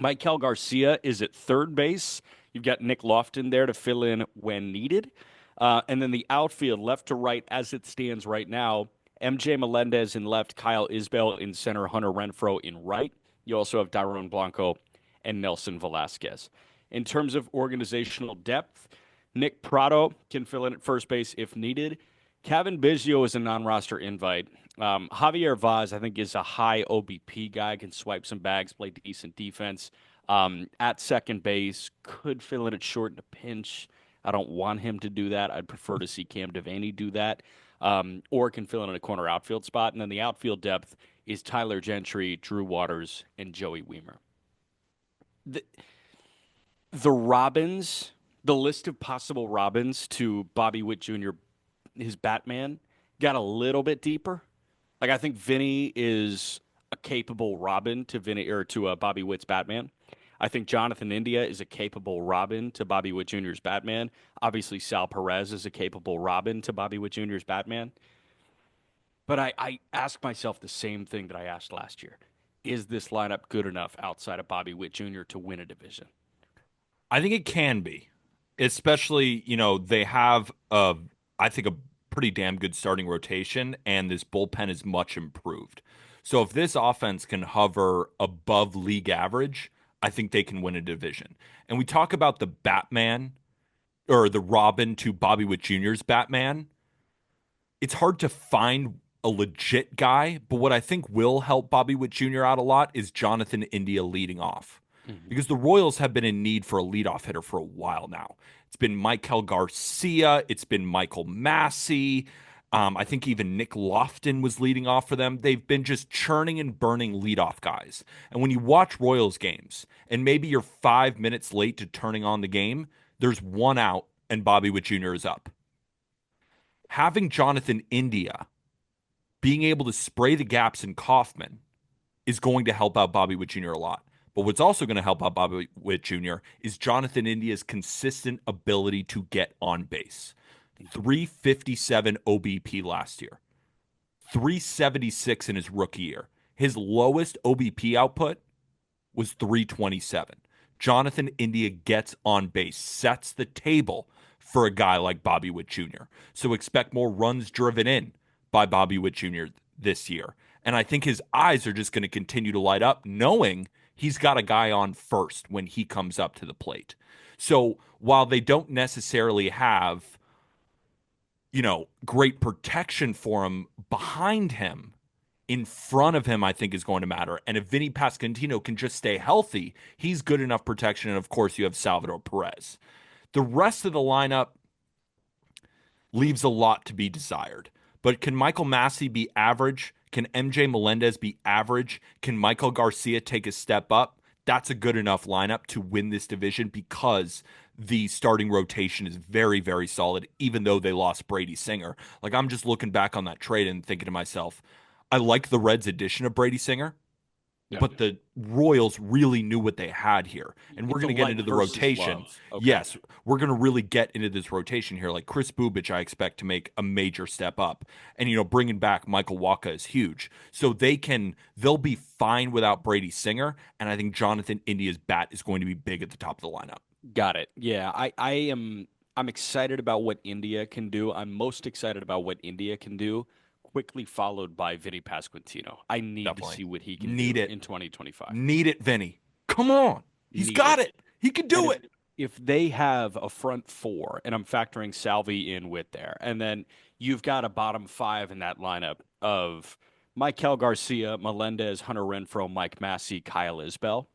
Maikel Garcia is at third base. You've got Nick Lofton there to fill in when needed. And then the outfield, left to right, as it stands right now, MJ Melendez in left, Kyle Isbell in center, Hunter Renfroe in right. You also have Dairon Blanco and Nelson Velasquez. In terms of organizational depth, Nick Prado can fill in at first base if needed. Kevin Biggio is a non-roster invite. Javier Vaz, I think, is a high OBP guy, can swipe some bags, play decent defense. At second base, could fill in at short in a pinch. I don't want him to do that. I'd prefer to see Cam Devaney do that, or can fill in a corner outfield spot. And then the outfield depth is Tyler Gentry, Drew Waters, and Joey Weimer. The, the Robins, the list of possible Robins to Bobby Witt Jr., his Batman, got a little bit deeper. Like I think Vinny is a capable Robin to Vinny or to Bobby Witt's Batman. I think Jonathan India is a capable Robin to Bobby Witt Jr.'s Batman. Obviously, Sal Perez is a capable Robin to Bobby Witt Jr.'s Batman. But I ask myself the same thing that I asked last year. Is this lineup good enough outside of Bobby Witt Jr. to win a division? I think it can be, especially, they have I think a pretty damn good starting rotation, and this bullpen is much improved. So if this offense can hover above league average, I think they can win a division. And we talk about the Batman or the Robin to Bobby Witt Jr.'s Batman. It's hard to find a legit guy, but what I think will help Bobby Witt Jr. out a lot is Jonathan India leading off. Mm-hmm. Because the Royals have been in need for a leadoff hitter for a while now. It's been Michael Garcia, it's been Michael Massey. I think even Nick Lofton was leading off for them. They've been just churning and burning leadoff guys. And when you watch Royals games, and maybe you're 5 minutes late to turning on the game, there's one out and Bobby Witt Jr. is up. Having Jonathan India being able to spray the gaps in Kaufman is going to help out Bobby Witt Jr. a lot. But what's also going to help out Bobby Witt Jr. is Jonathan India's consistent ability to get on base. 357 OBP last year, 376 in his rookie year. His lowest OBP output was 327. Jonathan India gets on base, sets the table for a guy like Bobby Witt Jr. So expect more runs driven in by Bobby Witt Jr. this year. And I think his eyes are just going to continue to light up, knowing he's got a guy on first when he comes up to the plate. So while they don't necessarily have, great protection for him behind him, in front of him, I think is going to matter. And if Vinny Pasquantino can just stay healthy, he's good enough protection. And of course, you have Salvador Perez. The rest of the lineup leaves a lot to be desired. But can Michael Massey be average? Can MJ Melendez be average? Can Michael Garcia take a step up? That's a good enough lineup to win this division because the starting rotation is very, very solid, even though they lost Brady Singer. Like, I'm just looking back on that trade and thinking to myself, I like the Reds' addition of Brady Singer, Yeah. but the Royals really knew what they had here. And we're It's a going to get like into the versus rotation. love. Okay. Yes, we're going to really get into this rotation here. Like Chris Bubich, I expect to make a major step up. And, bringing back Michael Wacha is huge. So they'll be fine without Brady Singer. And I think Jonathan India's bat is going to be big at the top of the lineup. Got it. Yeah, I'm excited about what India can do. I'm most excited about what India can do, quickly followed by Vinny Pasquantino. I need to Definitely. see what he can Need do it. in 2025. Need it, Vinny. Come on. He's Need got it. it. He can And do it. if they have a front four, and I'm factoring Salvi in with there, and then you've got a bottom five in that lineup of Michael Garcia, Melendez, Hunter Renfroe, Mike Massey, Kyle Isbell.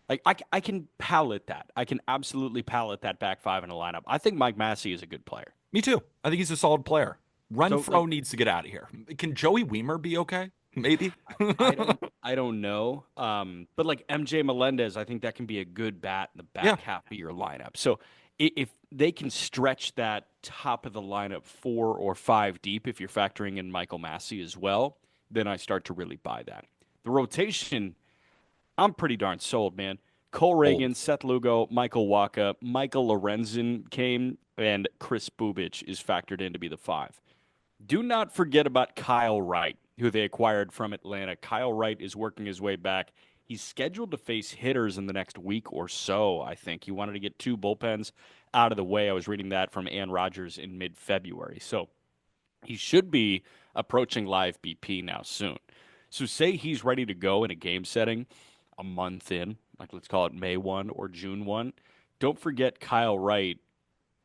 Like I can palate that. I can absolutely palate that back five in a lineup. I think Mike Massey is a good player. Me too. I think he's a solid player. So like Renfro needs to get out of here. Can Joey Weimer be okay? Maybe. I don't know. But like MJ Melendez, I think that can be a good bat in the Yeah. back half of your lineup. So if they can stretch that top of the lineup 4 or 5 deep, if you're factoring in Michael Massey as well, then I start to really buy that. The rotation, I'm pretty darn sold, man. Cole Old. Reagan, Seth Lugo, Michael Waka, Michael Lorenzen came, and Chris Bubich is factored in to be the five. Do not forget about Kyle Wright, who they acquired from Atlanta. Kyle Wright is working his way back. He's scheduled to face hitters in the next week or so, I think. He wanted to get 2 bullpens out of the way. I was reading that from Ann Rodgers in mid February. So He should be approaching live BP now soon. So say he's ready to go in a game setting a month in, like let's call it May 1 or June 1. Don't forget Kyle Wright.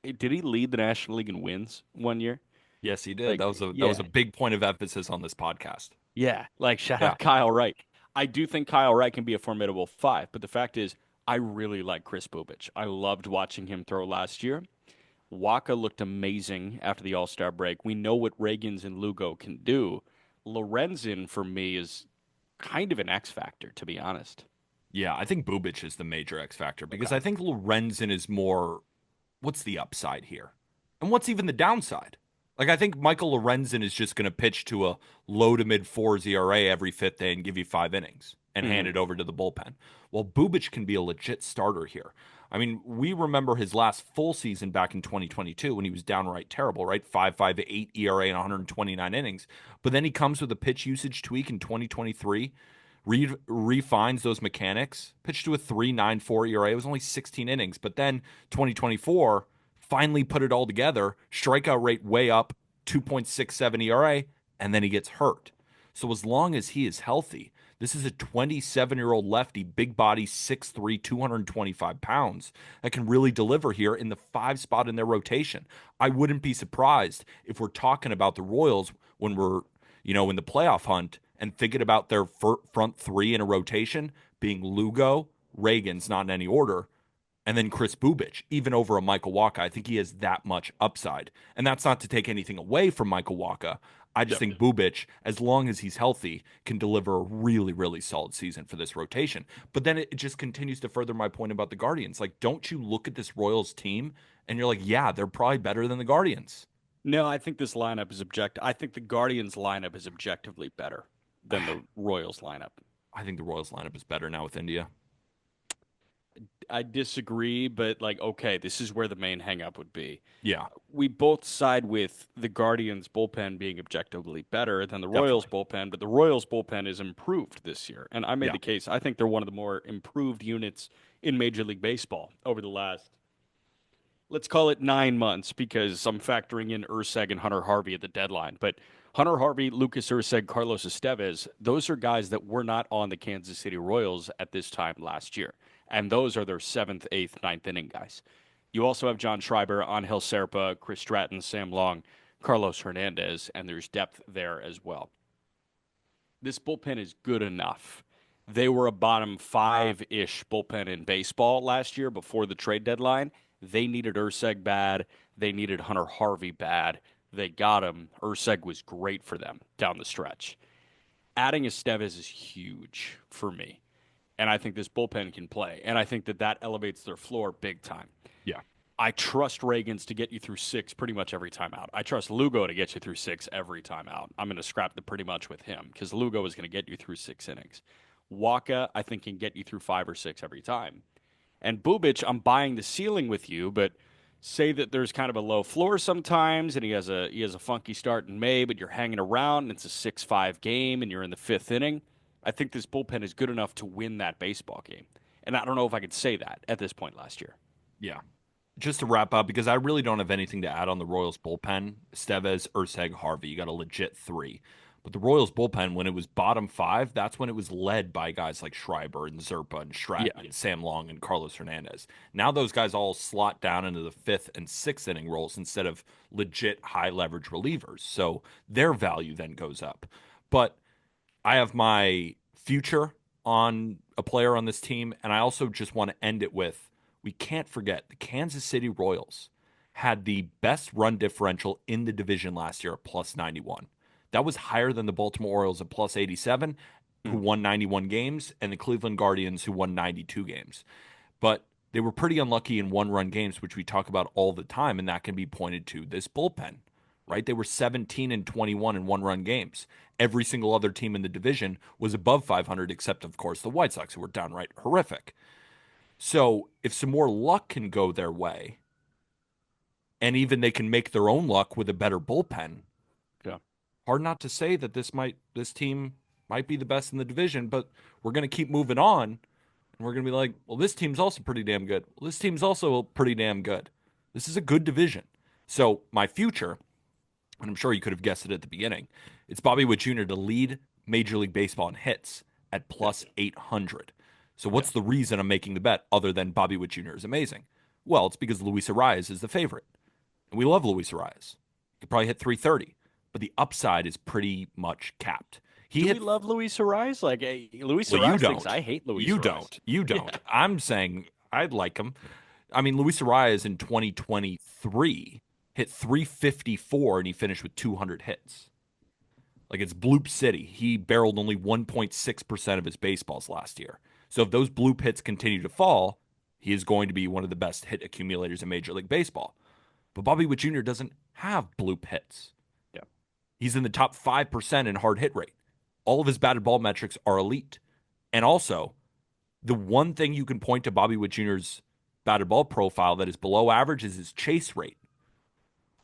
Did he lead the National League in wins one year? Yes, he did. Like, That was a yeah, big point of emphasis on this podcast. yeah. Like, shout Yeah. out Kyle Wright. I do think Kyle Wright can be a formidable five, but the fact is, I really like Chris Bubich. I loved watching him throw last year. Waka looked amazing after the All Star break. We know what Reagans and Lugo can do. Lorenzen, for me, is kind of an X factor, to be honest. Yeah, I think Bubic is the major X factor because Okay. I think Lorenzen is more what's the upside here? And what's even the downside? Like, I think Michael Lorenzen is just going to pitch to a low to mid fours ERA every fifth day and give you 5 innings and hand Hmm. it over to the bullpen. Well, Bubic can be a legit starter here. I mean, we remember his last full season back in 2022 when he was downright terrible, right? 5.58 ERA and 129 innings. But then he comes with a pitch usage tweak in 2023, refines those mechanics, pitched to a 3.94 ERA. It was only 16 innings. But then 2024 finally put it all together, strikeout rate way up, 2.67 ERA, and then he gets hurt. So as long as he is healthy, this is a 27-year-old lefty, big body, 6'3", 225 pounds, that can really deliver here in the five spot in their rotation. I wouldn't be surprised if we're talking about the Royals when we're, in the playoff hunt and thinking about their front three in a rotation being Lugo, Reagan's not in any order, and then Chris Bubich, even over a Michael Wacha. I think he has that much upside. And that's not to take anything away from Michael Wacha. I just Yep. think Bubich, as long as he's healthy, can deliver a really, really solid season for this rotation. But then it just continues to further my point about the Guardians. Like, don't you look at this Royals team and you're like, yeah, they're probably better than the Guardians. No, I think this lineup is objective. I think the Guardians lineup is objectively better than the Royals lineup. I think the Royals lineup is better now with India. I disagree, but like, okay, this is where the main hangup would be. Yeah, We both side with the Guardians bullpen being objectively better than the Royals definitely. bullpen, but the Royals bullpen is improved this year. And I made Yeah. the case. I think they're one of the more improved units in Major League Baseball over the last, let's call it 9 months, because I'm factoring in Urseg and Hunter Harvey at the deadline. But Hunter Harvey, Lucas Urseg, Carlos Estevez, those are guys that were not on the Kansas City Royals at this time last year. And those are their seventh, eighth, ninth inning guys. You also have John Schreiber, Angel Serpa, Chris Stratton, Sam Long, Carlos Hernandez, and there's depth there as well. This bullpen is good enough. They were a bottom five ish bullpen in baseball last year before the trade deadline. They needed Urseg bad. They needed Hunter Harvey bad. They got him. Urseg was great for them down the stretch. Adding Estevez is huge for me. And I think this bullpen can play. And I think that that elevates their floor big time. Yeah. I trust Reagans to get you through six pretty much every time out. I trust Lugo to get you through six every time out. I'm going to scrap the pretty much with him because Lugo is going to get you through 6 innings. Waka, I think, can get you through 5 or 6 every time. And Bubic, I'm buying the ceiling with you, but say that there's kind of a low floor sometimes, and he has a funky start in May, but you're hanging around, and it's a 6-5 game, and you're in the fifth inning. I think this bullpen is good enough to win that baseball game. And I don't know if I could say that at this point last year. Yeah. Just to wrap up, because I really don't have anything to add on the Royals bullpen, Estevez, Urseg, Harvey, you got a legit three. But the Royals bullpen, when it was bottom five, that's when it was led by guys like Schreiber and Zerpa and Stratton Yeah. and Sam Long and Carlos Hernandez. Now those guys all slot down into the fifth and sixth inning roles instead of legit high leverage relievers. So their value then goes up. But I have my future on a player on this team, and I also just want to end it with we can't forget the Kansas City Royals had the best run differential in the division last year at plus 91. That was higher than the Baltimore Orioles at plus 87, who Mm. won 91 games, and the Cleveland Guardians, who won 92 games. But they were pretty unlucky in one run games, which we talk about all the time, and that can be pointed to this bullpen, right? They were 17 and 21 in one run games. Every single other team in the division was above 500, except, of course, the White Sox, who were downright horrific. So if some more luck can go their way, and even they can make their own luck with a better bullpen, Yeah. hard not to say that this team might be the best in the division, but we're going to keep moving on, and we're going to be like, well, this team's also pretty damn good. Well, this team's also pretty damn good. This is a good division. So my future, and I'm sure you could have guessed it at the beginning. It's Bobby Witt Jr. to lead Major League Baseball in hits at Yeah, plus 800. So yeah. what's the reason I'm making the bet other than Bobby Witt Jr. is amazing? Well, it's because Luis Arias is the favorite. And we love Luis Arias. He could probably hit 330, but the upside is pretty much capped. He Do we hit, love Luis Arias? Like, Luis well, you Arias thinks don't. I hate Luis You Arias. don't. You Yeah, don't. I'm saying I'd like him. I mean, Luis Arias in 2023 hit 354 and he finished with 200 hits. Like it's Bloop City. He barreled only 1.6% of his baseballs last year. So if those bloop hits continue to fall, he is going to be one of the best hit accumulators in Major League Baseball. But Bobby Witt Jr. doesn't have bloop hits. yeah. He's in the top 5% in hard hit rate. All of his batted ball metrics are elite. And also, the one thing you can point to Bobby Witt Jr.'s batted ball profile that is below average is his chase rate.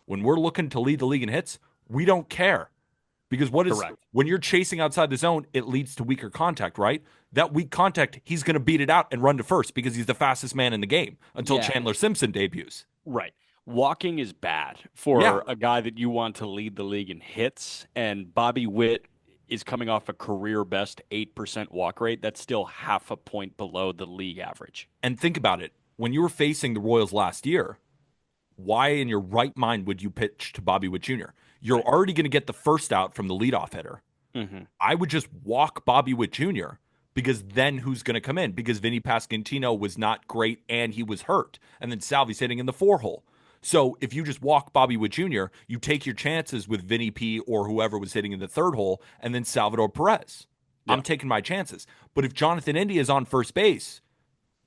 When we're looking to lead the league in hits, we don't care. Because what is Correct. when you're chasing outside the zone, it leads to weaker contact, right? That weak contact, he's going to beat it out and run to first because he's the fastest man in the game until Yeah, Chandler Simpson debuts. right. Walking is bad Yeah. for a guy that you want to lead the league in hits, and Bobby Witt is coming off a career best 8% walk rate. That's still half a point below the league average. And think about it. When you were facing the Royals last year, why in your right mind would you pitch to Bobby Witt Jr.? You're Right. already going to get the first out from the leadoff hitter. Hmm. I would just walk Bobby Witt Jr. because then who's going to come in? Because Vinny Pasquantino was not great and he was hurt. And then Salvi's hitting in the 4 hole. So if you just walk Bobby Witt Jr., you take your chances with Vinny P or whoever was hitting in the 3rd hole and then Salvador Perez. Yeah. I'm taking my chances. But if Jonathan India is on first base,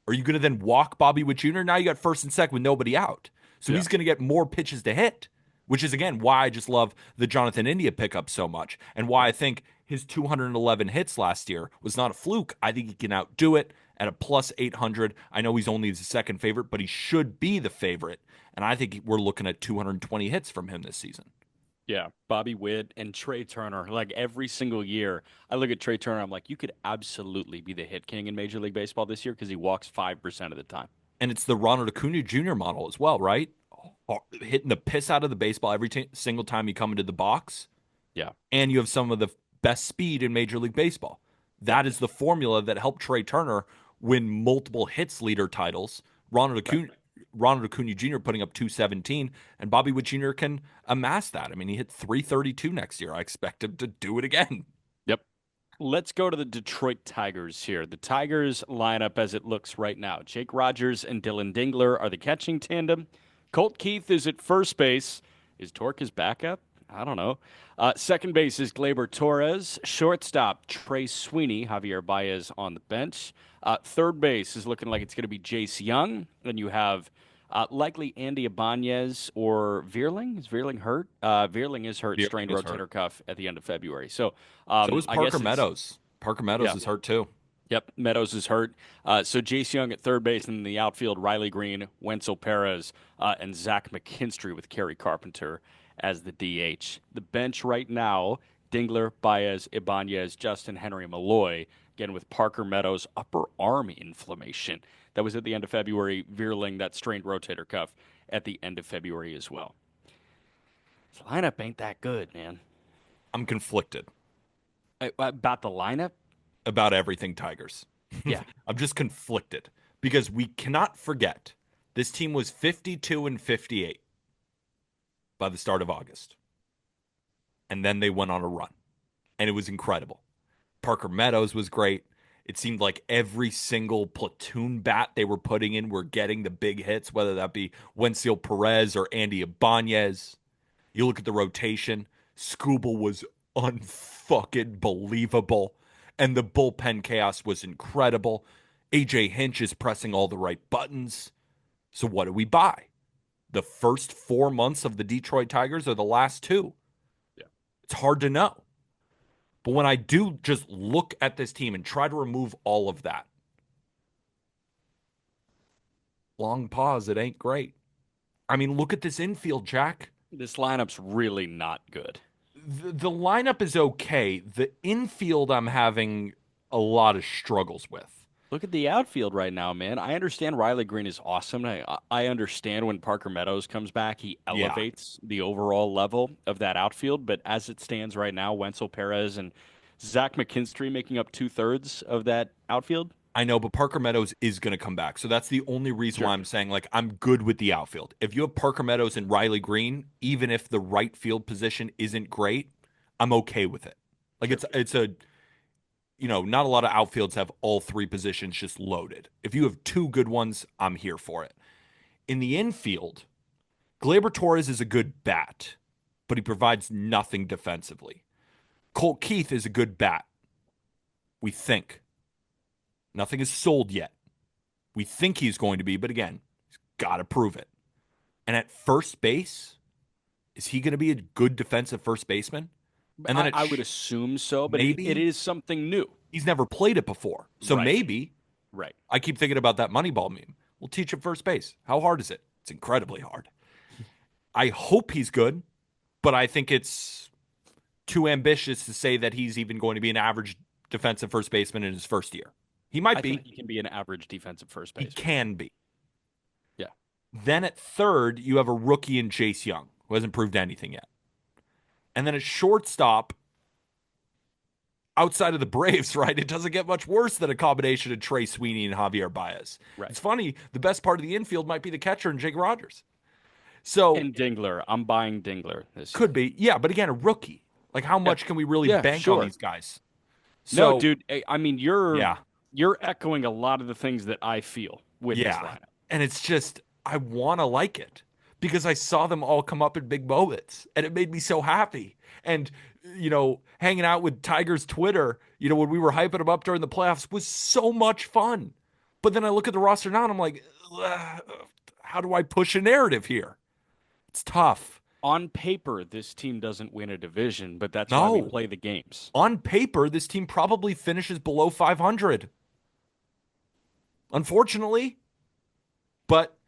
are you going to then walk Bobby Witt Jr.? Now you got first and second with nobody out. So Yeah. he's going to get more pitches to hit, which is, again, why I just love the Jonathan India pickup so much and why I think his 211 hits last year was not a fluke. I think he can outdo it at a plus 800. I know he's only the second favorite, but he should be the favorite. And I think we're looking at 220 hits from him this season. Yeah, Bobby Witt and Trey Turner. Like every single year, I look at Trey Turner. I'm like, you could absolutely be the hit king in Major League Baseball this year because he walks 5% of the time. And it's the Ronald Acuna Jr. model as well, right? Hitting the piss out of the baseball every single time you come into the box. Yeah, And you have some of the best speed in Major League Baseball. yeah, That is the formula that helped Trey Turner win multiple hits leader titles. Ronald right. Acuna, Ronald Acuna Jr. putting up 217, and Bobby Witt Jr. can amass that. I mean, he hit 332 next year. I expect him to do it again. Yep. Let's go to the Detroit Tigers here. The Tigers lineup as it looks right now. Jake Rogers and Dylan Dingler are the catching tandem. Colt Keith is at first base. Is Torque his backup? I don't know. Second base is Gleyber Torres. Shortstop, Trey Sweeney. Javier Baez on the bench. Third base is looking like it's going to be Jace Young. Then you have likely Andy Ibanez or Veerling. Is Veerling hurt? Veerling is hurt, Veerling strained is hurt. rotator cuff at the end of February. So So is I guess Parker it's Meadows. Parker Meadows yeah. is hurt too. Yep, Meadows is hurt. So Jace Young at third base, and in the outfield, Riley Green, Wenzel Perez, and Zach McKinstry with Kerry Carpenter as the DH. The bench right now, Dingler, Baez, Ibanez, Justin Henry, Malloy, again with Parker Meadows' upper arm inflammation. That was at the end of February. Veerling, that strained rotator cuff at the end of February as well. This lineup ain't that good, man. I'm conflicted About the lineup? about everything Tigers. Yeah. I'm just conflicted because we cannot forget this team was 52 and 58 by the start of August. And then they went on a run. And it was incredible. Parker Meadows was great. It seemed like every single platoon bat they were putting in were getting the big hits, whether that be Wenzel Perez or Andy Ibanez. You look at the rotation, Scooble was unfucking believable. And the bullpen chaos was incredible. AJ Hinch is pressing all the right buttons. So what do we buy? The first 4 months of the Detroit Tigers or the last two? Yeah. It's hard to know. But when I do just look at this team and try to remove all of that, long pause, it ain't great. I mean, look at this infield, Jack. This lineup's really not good. The lineup is okay. The infield, I'm having a lot of struggles with. Look at the outfield right now, man. I understand Riley Green is awesome. I understand when Parker Meadows comes back, he Yeah, elevates the overall level of that outfield. But as it stands right now, Wenzel Perez and Zach McKinstry making up 2/3 of that outfield. I know, but Parker Meadows is going to come back. So that's the only reason why Sure. I'm saying, like, I'm good with the outfield. If you have Parker Meadows and Riley Green, even if the right field position isn't great, I'm okay with it. Like, Sure. it's a, not a lot of outfields have all three positions just loaded. If you have two good ones, I'm here for it. In the infield, Gleyber Torres is a good bat, but he provides nothing defensively. Colt Keith is a good bat, we think. Nothing is sold yet. We think he's going to be, but again, he's got to prove it. And at first base, is he going to be a good defensive first baseman? And then I would assume so, but it maybe is something new. he's never played it before. So Right. maybe Right. I keep thinking about that Moneyball meme. We'll teach him first base. How hard is it? It's incredibly hard. I hope he's good, but I think it's too ambitious to say that he's even going to be an average defensive first baseman in his first year. He might I think be. he can be an average defensive first He baseman. can be. Yeah. Then at third, you have a rookie in Chase Young, who hasn't proved anything yet. And then at shortstop, outside of the Braves, right? It doesn't get much worse than a combination of Trey Sweeney and Javier Baez. Right. It's funny, the best part of the infield might be the catcher and Jake Rogers. So And Dingler. I'm buying Dingler this year. could be, yeah, but again, a rookie. Like, how Yeah. much can we really Yeah, bank on sure. these guys? No, So, dude. I mean, you're yeah, you're echoing a lot of the things that I feel with this yeah. lineup. And it's just, I want to like it because I saw them all come up in big moments and it made me so happy. And, hanging out with Tiger's Twitter, when we were hyping him up during the playoffs was so much fun. But then I look at the roster now and I'm like, how do I push a narrative here? It's tough. On paper, this team doesn't win a division, but that's why we No. play the games. On paper, this team probably finishes below 500. Unfortunately, but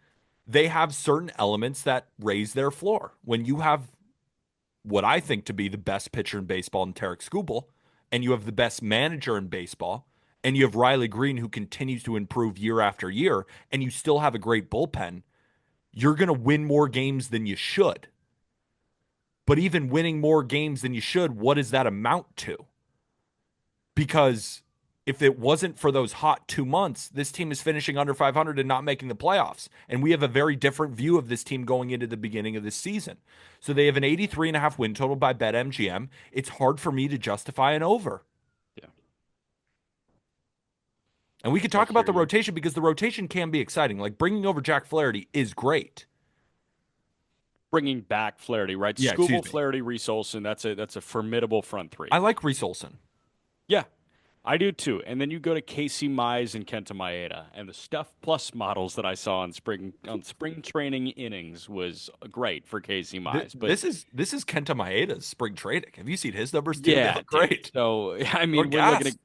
they have certain elements that raise their floor. When you have what I think to be the best pitcher in baseball in Tarek Skubal, and you have the best manager in baseball, and you have Riley Green who continues to improve year after year, and you still have a great bullpen, you're going to win more games than you should. But even winning more games than you should, what does that amount to? Because if it wasn't for those hot 2 months, this team is finishing under 500 and not making the playoffs. And we have a very different view of this team going into the beginning of this season. So they have an 83.5 win total by BetMGM. It's hard for me to justify an over. Yeah, And we could I talk about hear the you. rotation because the rotation can be exciting. Like bringing over Jack Flaherty is great. Bringing back Flaherty, right? Yeah, excuse Skubal, me. Flaherty, Reese Olson. That's a formidable front three. I like Reese Olson. Yeah, I do too. And then you go to Casey Mize and Kenta Maeda, and the Stuff Plus models that I saw on spring training innings was great for Casey Mize. But This is Kenta Maeda's spring trading. Have you seen his numbers too? They yeah, look dude. great. So I Or mean, we're looking at gas.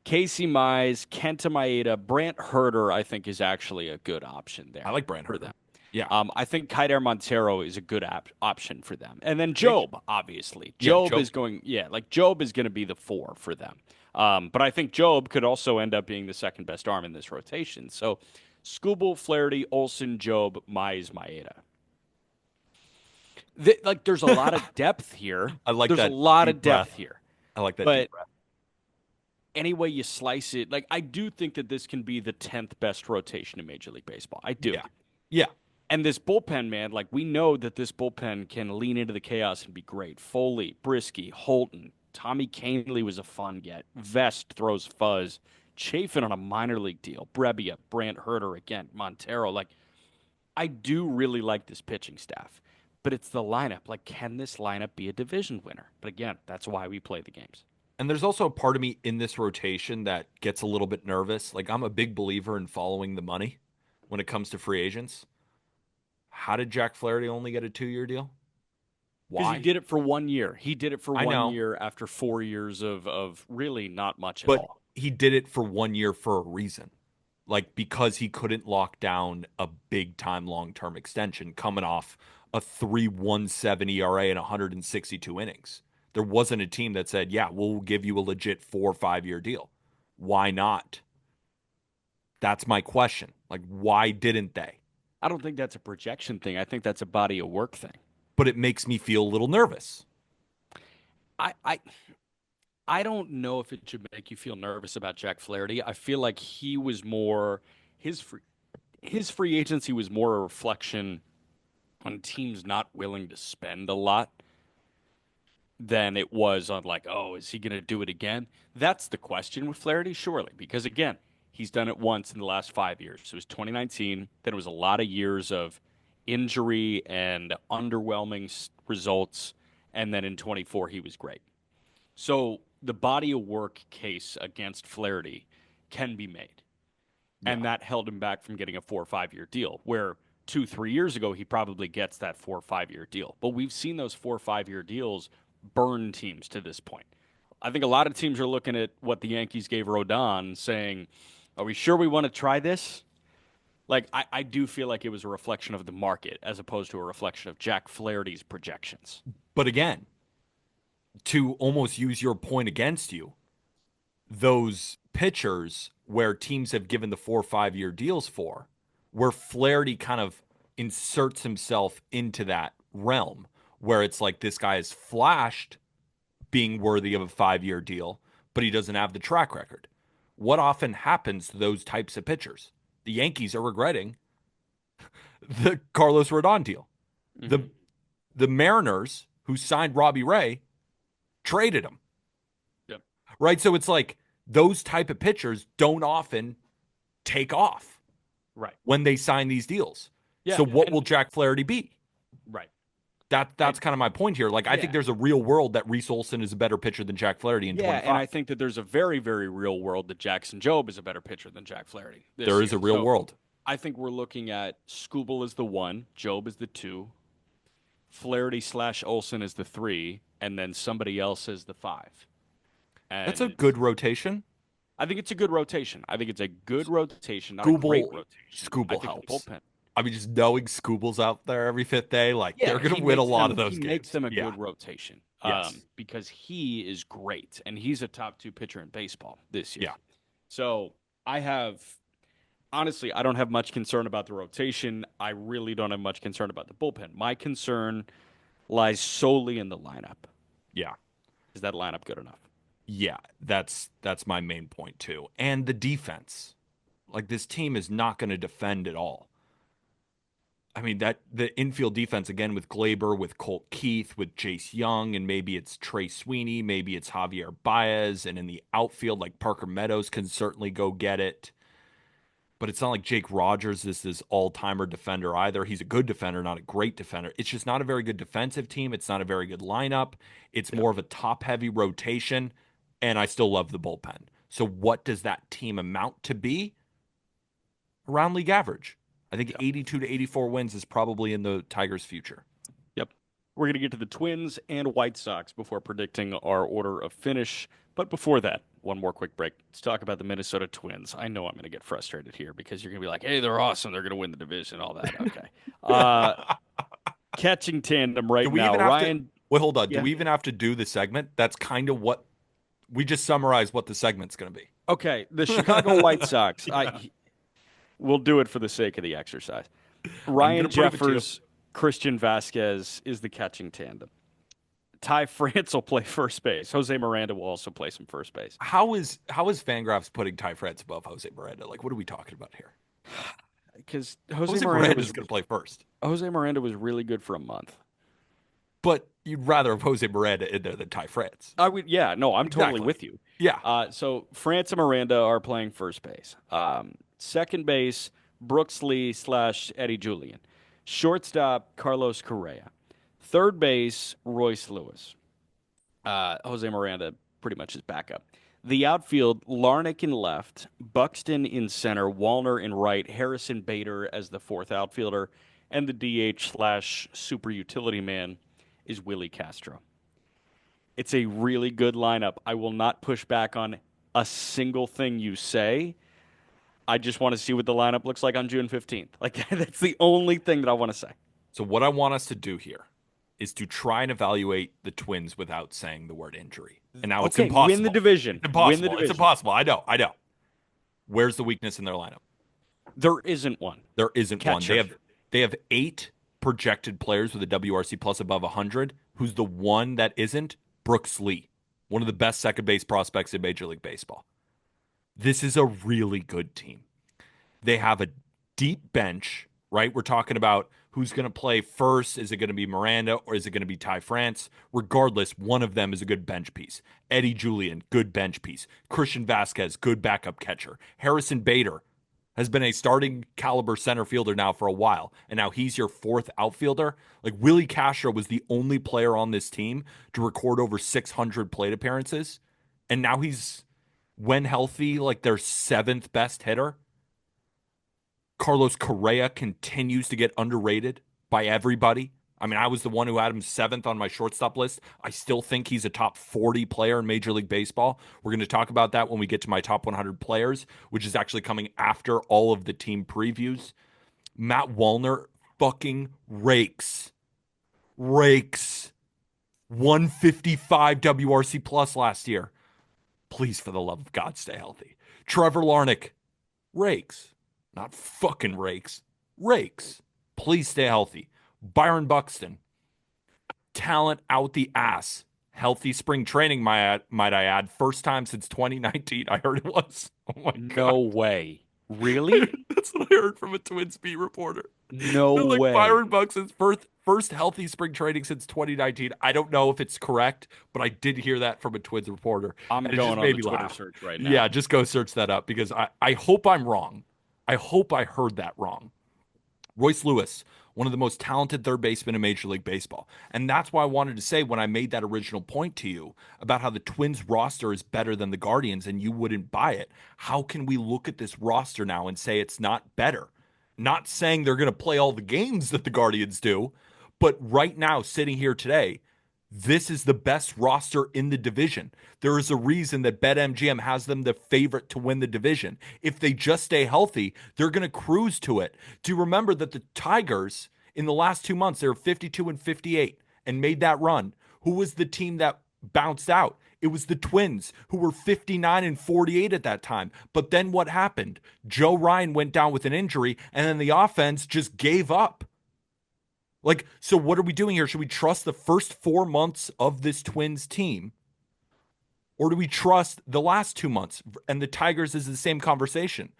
Casey Mize, Kenta Maeda, Brant Herter. I think is actually a good option I there like Brand for Herder. them. Yeah. I think Kaider Montero is a good option for them, and then Thank you. Job, obviously. Yeah, Job Joe. is going, yeah, like Job is going to be the four for them. But I think Job could also end up being the second best arm in this rotation. So, Skubal, Flaherty, Olson, Job, Mize, Maeda. Like, there's a lot of depth here. I like There's a that lot deep of depth breath. here. I like that deep But breath. any way you slice it, like I do think that this can be the 10th best rotation in Major League Baseball. I do. Yeah. Yeah. And this bullpen, man, like we know that this bullpen can lean into the chaos and be great. Foley, Brisky, Holton, Tommy Canley was a fun get. Vest throws fuzz. Chafin on a minor league deal. Brebbia, Brant Herter again, Montero. Like, I do really like this pitching staff, but it's the lineup. Like, can this lineup be a division winner? But again, that's why we play the games. And there's also a part of me in this rotation that gets a little bit nervous. Like I'm a big believer in following the money when it comes to free agents. How did Jack Flaherty only get a 2-year deal? Because he Why? did it for 1 year. He did it for I one know, year after 4 years of really not much at but all. he did it for 1 year for a reason. Like because he couldn't lock down a big time long term extension coming off a 3.17 ERA and 162 innings. There wasn't a team that said, yeah, we'll give you a legit 4 or 5 year deal. Why not? That's my question. Like, why didn't they? I don't think that's a projection thing. I think that's a body of work thing. But it makes me feel a little nervous. I I I don't know if it should make you feel nervous about Jack Flaherty. I feel like he was more his free, his free agency was more a reflection on teams not willing to spend a lot than it was on like, oh, is he going to do it again? That's the question with Flaherty, surely, because again, he's done it once in the last 5 years. So it was 2019. Then it was a lot of years of injury and underwhelming results, and then in 24 he was great. So the body of work case against Flaherty can be made. Yeah. And that held him back from getting a 4 or 5 year deal, where 2, 3 years ago, he probably gets that 4 or 5 year deal. But we've seen those 4 or 5 year deals burn teams to this point. I think a lot of teams are looking at what the Yankees gave Rodon saying, are we sure we want to try this? Like, I do feel like it was a reflection of the market as opposed to a reflection of Jack Flaherty's projections. But again, to almost use your point against you, those pitchers where teams have given the 4 or 5 year deals for, where Flaherty kind of inserts himself into that realm, where it's like this guy has flashed being worthy of a 5 year deal, but he doesn't have the track record. What often happens to those types of pitchers? The Yankees are regretting the Carlos Rodon deal. Mm-hmm. The Mariners, who signed Robbie Ray, traded him. Yep. Right? So it's like those type of pitchers don't often take off Right. when they sign these deals. Yeah. So what And, will Jack Flaherty be? right. That's kind of my point here. Like I think Yeah. there's a real world that Reese Olson is a better pitcher than Jack Flaherty in Yeah, and I 25. think that there's a very, very real world that Jackson Jobe is a better pitcher than Jack Flaherty this There is year. a real So world. I think we're looking at Skubal as the one, Jobe is the two, Flaherty slash Olson is the three, and then somebody else is the five. That's a And good rotation. I think it's a good rotation. I think it's a good rotation, not a great Scooble rotation. I Scooble think the helps. bullpen. I mean, just knowing Scooble's out there every fifth day, like Yeah, they're going he to win a makes lot them. of those He games. makes them a Yeah. good rotation. Yes. Because he is great, and he's a top two pitcher in baseball this year. Yeah. So I have honestly, I don't have much concern about the rotation. I really don't have much concern about the bullpen. My concern lies solely in the lineup. Yeah. Is that lineup good enough? Yeah, that's my main point too. And the defense. Like this team is not going to defend at all. I mean, that the infield defense again with Glaber, with Colt Keith, with Jace Young, and maybe it's Trey Sweeney, maybe it's Javier Baez, and in the outfield, like Parker Meadows can certainly go get it. But it's not like Jake Rogers is this all-timer defender either. He's a good defender, not a great defender. It's just not a very good defensive team. It's not a very good lineup. It's more of a top-heavy rotation, and I still love the bullpen. So what does that team amount to be? Around league average. I think 82 to 84 wins is probably in the Tigers' future. Yep. We're going to get to the Twins and White Sox before predicting our order of finish. But before that, one more quick break. Let's talk about the Minnesota Twins. I know I'm going to get frustrated here because you're going to be like, hey, they're awesome. They're going to win the division, all that. Okay. Catching tandem right now. Ryan. Wait, hold on. Yeah. Do we even have to do the segment? That's kind of what we just summarized what the segment's going to be. Okay. The Chicago White Sox. We'll do it for the sake of the exercise. Ryan Jeffers, Christian Vasquez is the catching tandem. Ty France will play first base. Jose Miranda will also play some first base. How is Fangraphs putting Ty France above Jose Miranda? Like, what are we talking about here? Because Jose Miranda is going to play first. Jose Miranda was really good for a month. But you'd rather have Jose Miranda in there than Ty France. I would, yeah, no, I'm totally with you. Yeah. So France and Miranda are playing first base. Second base, Brooks Lee / Eddie Julian. Shortstop, Carlos Correa. Third base, Royce Lewis. Jose Miranda pretty much is backup. The outfield, Larnick in left, Buxton in center, Wallner in right, Harrison Bader as the fourth outfielder, and the DH / super utility man is Willie Castro. It's a really good lineup. I will not push back on a single thing you say. I just want to see what the lineup looks like on June 15th. Like, that's the only thing that I want to say. So what I want us to do here is to try and evaluate the Twins without saying the word injury. And now it's impossible. Win the division. It's impossible. Win the division. It's impossible. I know. Where's the weakness in their lineup? There isn't one. There isn't one. Catcher. They have 8 projected players with a WRC plus above 100. Who's the one that isn't? Brooks Lee, one of the best second base prospects in Major League Baseball. This is a really good team. They have a deep bench, right? We're talking about who's going to play first. Is it going to be Miranda or is it going to be Ty France? Regardless, one of them is a good bench piece. Eddie Julian, good bench piece. Christian Vasquez, good backup catcher. Harrison Bader has been a starting caliber center fielder now for a while, and now he's your 4th outfielder. Like Willie Castro was the only player on this team to record over 600 plate appearances, and now he's, when healthy, like their 7th best hitter. Carlos Correa continues to get underrated by everybody. I mean, I was the one who had him 7th on my shortstop list. I still think he's a top 40 player in Major League Baseball. We're going to talk about that when we get to my top 100 players, which is actually coming after all of the team previews. Matt Wallner fucking rakes. Rakes. 155 WRC plus last year. Please, for the love of God, stay healthy. Trevor Larnach rakes. Not fucking rakes. Rakes. Please stay healthy. Byron Buxton. Talent out the ass. Healthy spring training, might I add. First time since 2019, I heard it was. Oh my No God. way. Really? That's what I heard from a Twins beat reporter. No They're like way. Byron Buxton's first healthy spring training since 2019. I don't know if it's correct, but I did hear that from a Twins reporter. I'm And it just going on made the me Twitter laugh. search right now. Yeah, just go search that up because I hope I'm wrong. I hope I heard that wrong. Royce Lewis, one of the most talented third basemen in Major League Baseball. And that's why I wanted to say when I made that original point to you about how the Twins roster is better than the Guardians and you wouldn't buy it. How can we look at this roster now and say it's not better? Not saying they're going to play all the games that the Guardians do, but right now, sitting here today, this is the best roster in the division. There is a reason that BetMGM has them the favorite to win the division. If they just stay healthy, they're going to cruise to it. Do you remember that the Tigers in the last 2 months, they were 52 and 58 and made that run? Who was the team that bounced out? It was the Twins, who were 59 and 48 at that time. But then what happened? Joe Ryan went down with an injury, and then the offense just gave up. Like, so what are we doing here? Should we trust the first 4 months of this Twins team? Or do we trust the last 2 months? And the Tigers is the same conversation.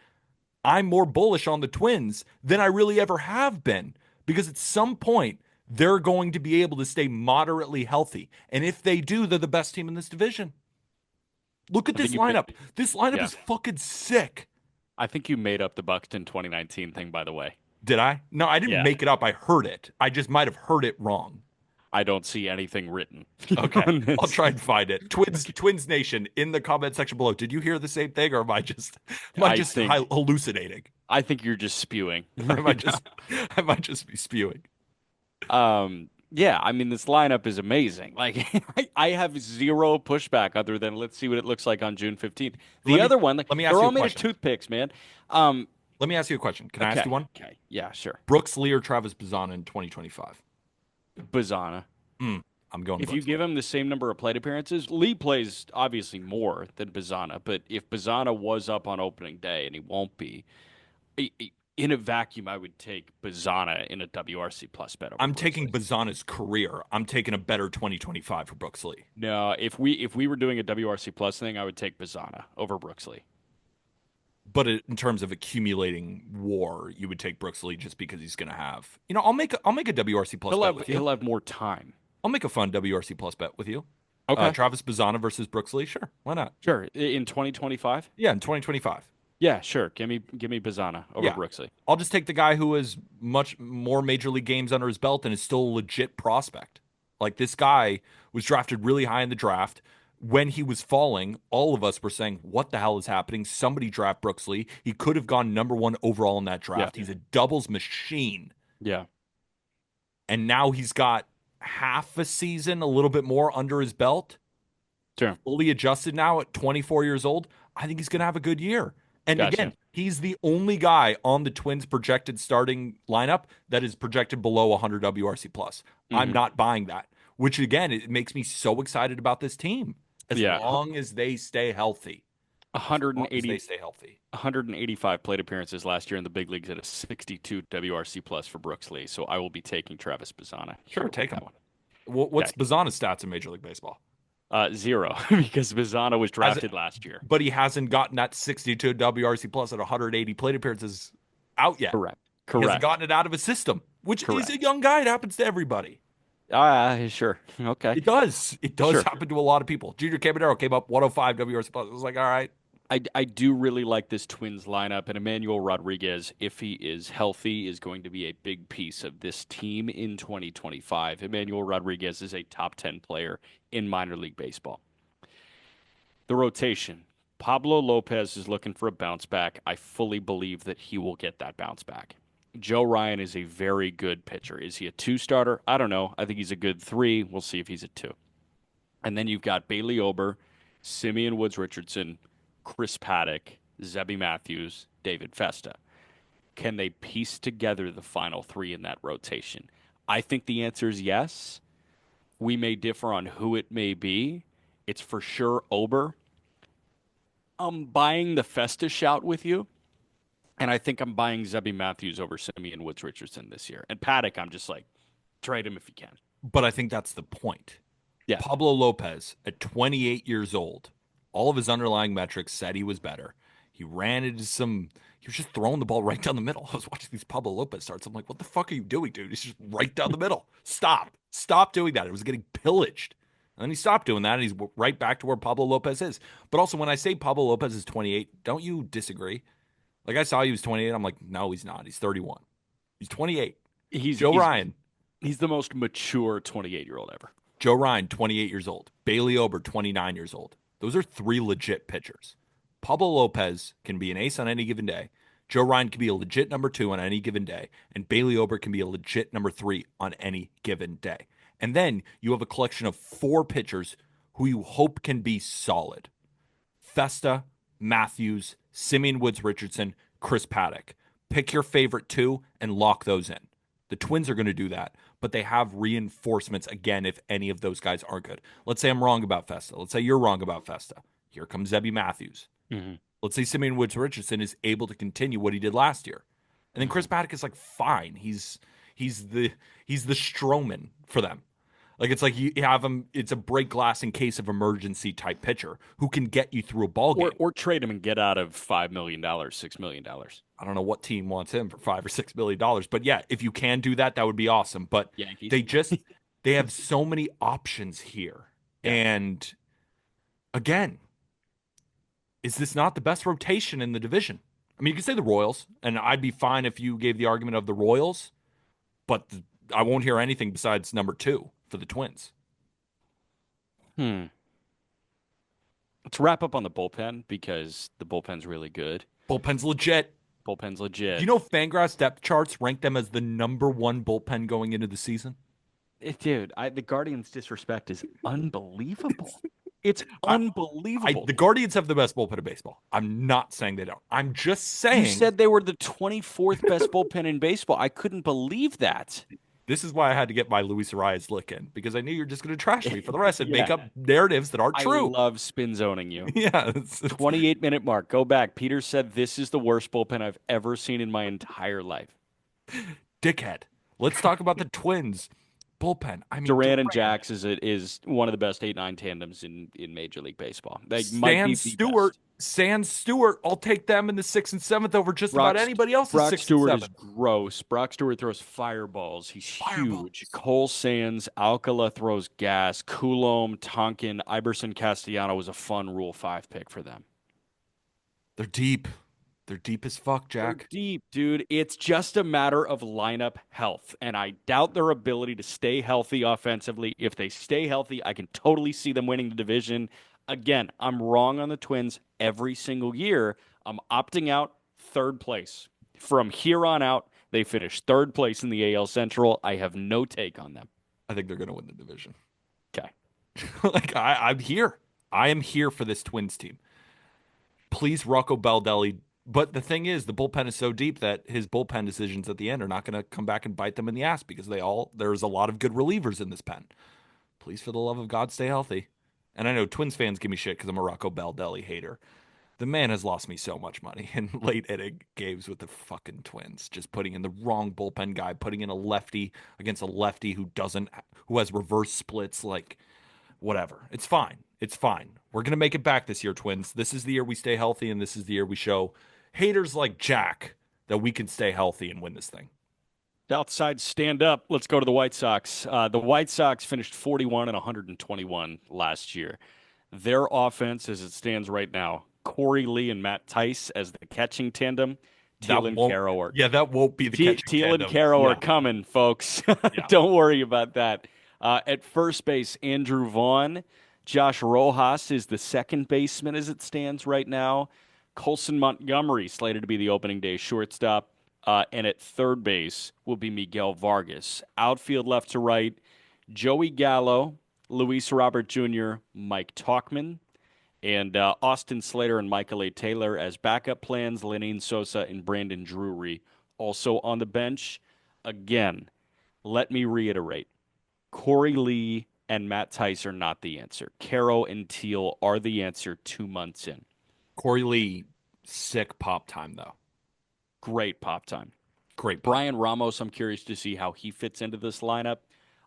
I'm more bullish on the Twins than I really ever have been because at some point they're going to be able to stay moderately healthy. And if they do, they're the best team in this division. Look at I think this you lineup. This lineup yeah. is fucking sick. I think you made up the Buxton 2019 thing, by the way. Did I? No, I didn't Yeah. make it up. I heard it. I just might have heard it wrong. I don't see anything written Okay. on I'll this. try and find it. Twins Nation in the comment section below. Did you hear the same thing or am I I just think hallucinating? I think you're just spewing I might right just I might just be spewing. now. Yeah, I mean this lineup is amazing. Like I have zero pushback other than let's see what it looks like on June 15th. Let The me other one, like, let me ask they're you all a made of question. toothpicks, man. Um, Let me ask you a question. Can I ask you okay, one? okay, yeah, sure. Brooks Lee or Travis Bazana in 2025? Bazana. I'm going If you Brooks Lee. give him the same number of plate appearances, Lee plays obviously more than Bazana. But if Bazana was up on opening day and he won't be, in a vacuum, I would take Bazana in a WRC plus bet over I'm Brooks taking Lee. Bazana's career. I'm taking a better 2025 for Brooks Lee. No, if we were doing a WRC plus thing, I would take Bazana over Brooks Lee. But in terms of accumulating WAR, you would take Brooks Lee just because he's going to have. I'll make a WRC plus He'll bet have with you. he'll have more time. I'll make a fun WRC plus bet with you. Okay, Travis Bazana versus Brooks Lee. Sure, why not? sure. In 2025, Yeah, in 2025. yeah, sure. Give me Bazana over Yeah, Brooks Lee. I'll just take the guy who has much more major league games under his belt and is still a legit prospect. Like this guy was drafted really high in the draft. When he was falling, all of us were saying, "What the hell is happening?" Somebody draft Brooks Lee. He could have gone #1 overall in that Yeah, draft. He's a doubles machine, yeah, and now he's got half a season, a little bit more under his belt. sure. Fully adjusted now at 24 years old, I think he's going to have a good year. And Gotcha. again, he's the only guy on the Twins projected starting lineup that is projected below 100 WRC plus. I'm Hmm. not buying that, which again, it makes me so excited about this team as Yeah, long as they stay healthy. as long as 180, they stay healthy. 185 plate appearances last year in the big leagues at a 62 WRC plus for Brooks Lee. So I will be taking Travis Bazzana Sure, here with take that him. one. What's Okay. Bazzana's stats in Major League Baseball? Zero, because Bazzana was Has drafted last year. but he hasn't gotten that 62 WRC plus at 180 plate appearances out yet. Correct. He hasn't Correct. gotten it out of his system, which is a Correct. young guy. It happens to everybody. Sure. Okay. It does. It does Sure. happen to a lot of people. Junior Caminero came up 105 WRC plus. It was like, all right. I do really like this Twins lineup, and Emmanuel Rodriguez, if he is healthy, is going to be a big piece of this team in 2025. Emmanuel Rodriguez is a top 10 player in minor league baseball. The rotation. Pablo Lopez is looking for a bounce back. I fully believe that he will get that bounce back. Joe Ryan is a very good pitcher. Is he a two starter? I don't know. I think he's a good three. We'll see if he's a two. And then you've got Bailey Ober, Simeon Woods Richardson, Chris Paddock, Zebby Matthews, David Festa. Can they piece together the final three in that rotation? I think the answer is yes. We may differ on who it may be. It's for sure Ober. I'm buying the Festa shout with you, and I think I'm buying Zebby Matthews over Simeon Woods Richardson this year. And Paddock, I'm just like, trade him if you can. But I think that's the point. Yeah, Pablo Lopez, at 28 years old, all of his underlying metrics said he was better. He ran into some. He was just throwing the ball right down the middle. I was watching these Pablo Lopez starts. I'm like, what the fuck are you doing, dude? He's just right down the middle. Stop. Stop doing that. It was getting pillaged. And then he stopped doing that, and he's right back to where Pablo Lopez is. But also, when I say Pablo Lopez is 28, don't you disagree? Like, I saw he was 28. I'm like, no, he's not. He's 31. He's 28. he's Joe he's Ryan, he's the most mature 28-year-old ever. Joe Ryan, 28 years old. Bailey Ober, 29 years old. Those are three legit pitchers. Pablo Lopez can be an ace on any given day. Joe Ryan can be a legit number two on any given day. And Bailey Ober can be a legit number three on any given day. And then you have a collection of four pitchers who you hope can be solid. Festa, Matthews, Simeon Woods Richardson, Chris Paddock. Pick your favorite two and lock those in. The Twins are going to do that, but they have reinforcements again if any of those guys aren't good. Let's say I'm wrong about Festa. Let's say you're wrong about Festa. Here comes Zebby Matthews. Mm-hmm. Let's say Simeon Woods Richardson is able to continue what he did last year. And then Chris Paddock is like fine. He's the Stroman for them. Like it's like you have him. It's a break glass in case of emergency type pitcher who can get you through a ball game. Or trade him and get out of $5 million, $6 million. I don't know what team wants him for $5 or $6 million, but yeah, if you can do that, that would be awesome. But Yankees. they have so many options here, Yeah. and again, is this not the best rotation in the division? I mean, you could say the Royals, and I'd be fine if you gave the argument of the Royals, but I won't hear anything besides number two for the Twins. Hmm. Let's wrap up on the bullpen because the bullpen's really good. Bullpen's legit. Bullpen's legit. You know, Fangraphs depth charts rank them as the number one bullpen going into the season. Dude, the Guardians' disrespect is unbelievable. It's unbelievable. The Guardians have the best bullpen in baseball. I'm not saying they don't. I'm just saying. You said they were the 24th best bullpen in baseball. I couldn't believe that. This is why I had to get my Luis Arias lick in, because I knew you're just going to trash me for the rest and Yeah. make up narratives that aren't true. I love spin zoning you. Yeah. 28-minute mark. Go back. Peter said this is the worst bullpen I've ever seen in my entire life. Dickhead. Let's talk about the Twins bullpen. I mean, Duran and Jax is one of the best 8-9 tandems in Major League Baseball. They might be the best. Sans Stewart, I'll take them in the 6th and 7th over just about anybody else in Brock 6th Stewart and is 7th. gross. Brock Stewart throws fireballs. He's Fireballs. huge. Cole Sands, Alcala throws gas. Coulomb, Tonkin, Iverson Castellano was a fun Rule 5 pick for them. They're deep. They're deep as fuck, Jack. They're deep, dude. It's just a matter of lineup health, and I doubt their ability to stay healthy offensively. If they stay healthy, I can totally see them winning the division. Again, I'm wrong on the Twins every single year. I'm opting out third place. From here on out, they finish third place in the AL Central. I have no take on them. I think they're going to win the division. Okay. I'm here. I am here for this Twins team. Please, Rocco Baldelli. But the thing is, the bullpen is so deep that his bullpen decisions at the end are not going to come back and bite them in the ass because there's a lot of good relievers in this pen. Please, for the love of God, stay healthy. And I know Twins fans give me shit because I'm a Rocco Baldelli hater. The man has lost me so much money in late inning games with the fucking Twins. Just putting in the wrong bullpen guy, putting in a lefty against a lefty who has reverse splits. Like, whatever. It's fine. It's fine. We're gonna make it back this year, Twins. This is the year we stay healthy, and this is the year we show haters like Jack that we can stay healthy and win this thing. Outside stand up. Let's go to the White Sox. The White Sox finished 41 and 121 last year. Their offense, as it stands right now, Corey Lee and Matt Tice as the catching tandem. Teal That and won't. Caro are Yeah, that won't be the catching Teal and tandem. Caro are Yeah, coming, folks. yeah. Don't worry about that. At first base, Andrew Vaughn. Josh Rojas is the second baseman as it stands right now. Colson Montgomery slated to be the opening day shortstop. And at third base will be Miguel Vargas. Outfield left to right, Joey Gallo, Luis Robert Jr., Mike Talkman, and Austin Slater and Michael A. Taylor as backup plans. Lenine Sosa and Brandon Drury also on the bench. Again, let me reiterate. Corey Lee and Matt Tice are not the answer. Caro and Teal are the answer 2 months in. Corey Lee, sick pop time though. Great pop time. Great pop. Brian Ramos, I'm curious to see how he fits into this lineup.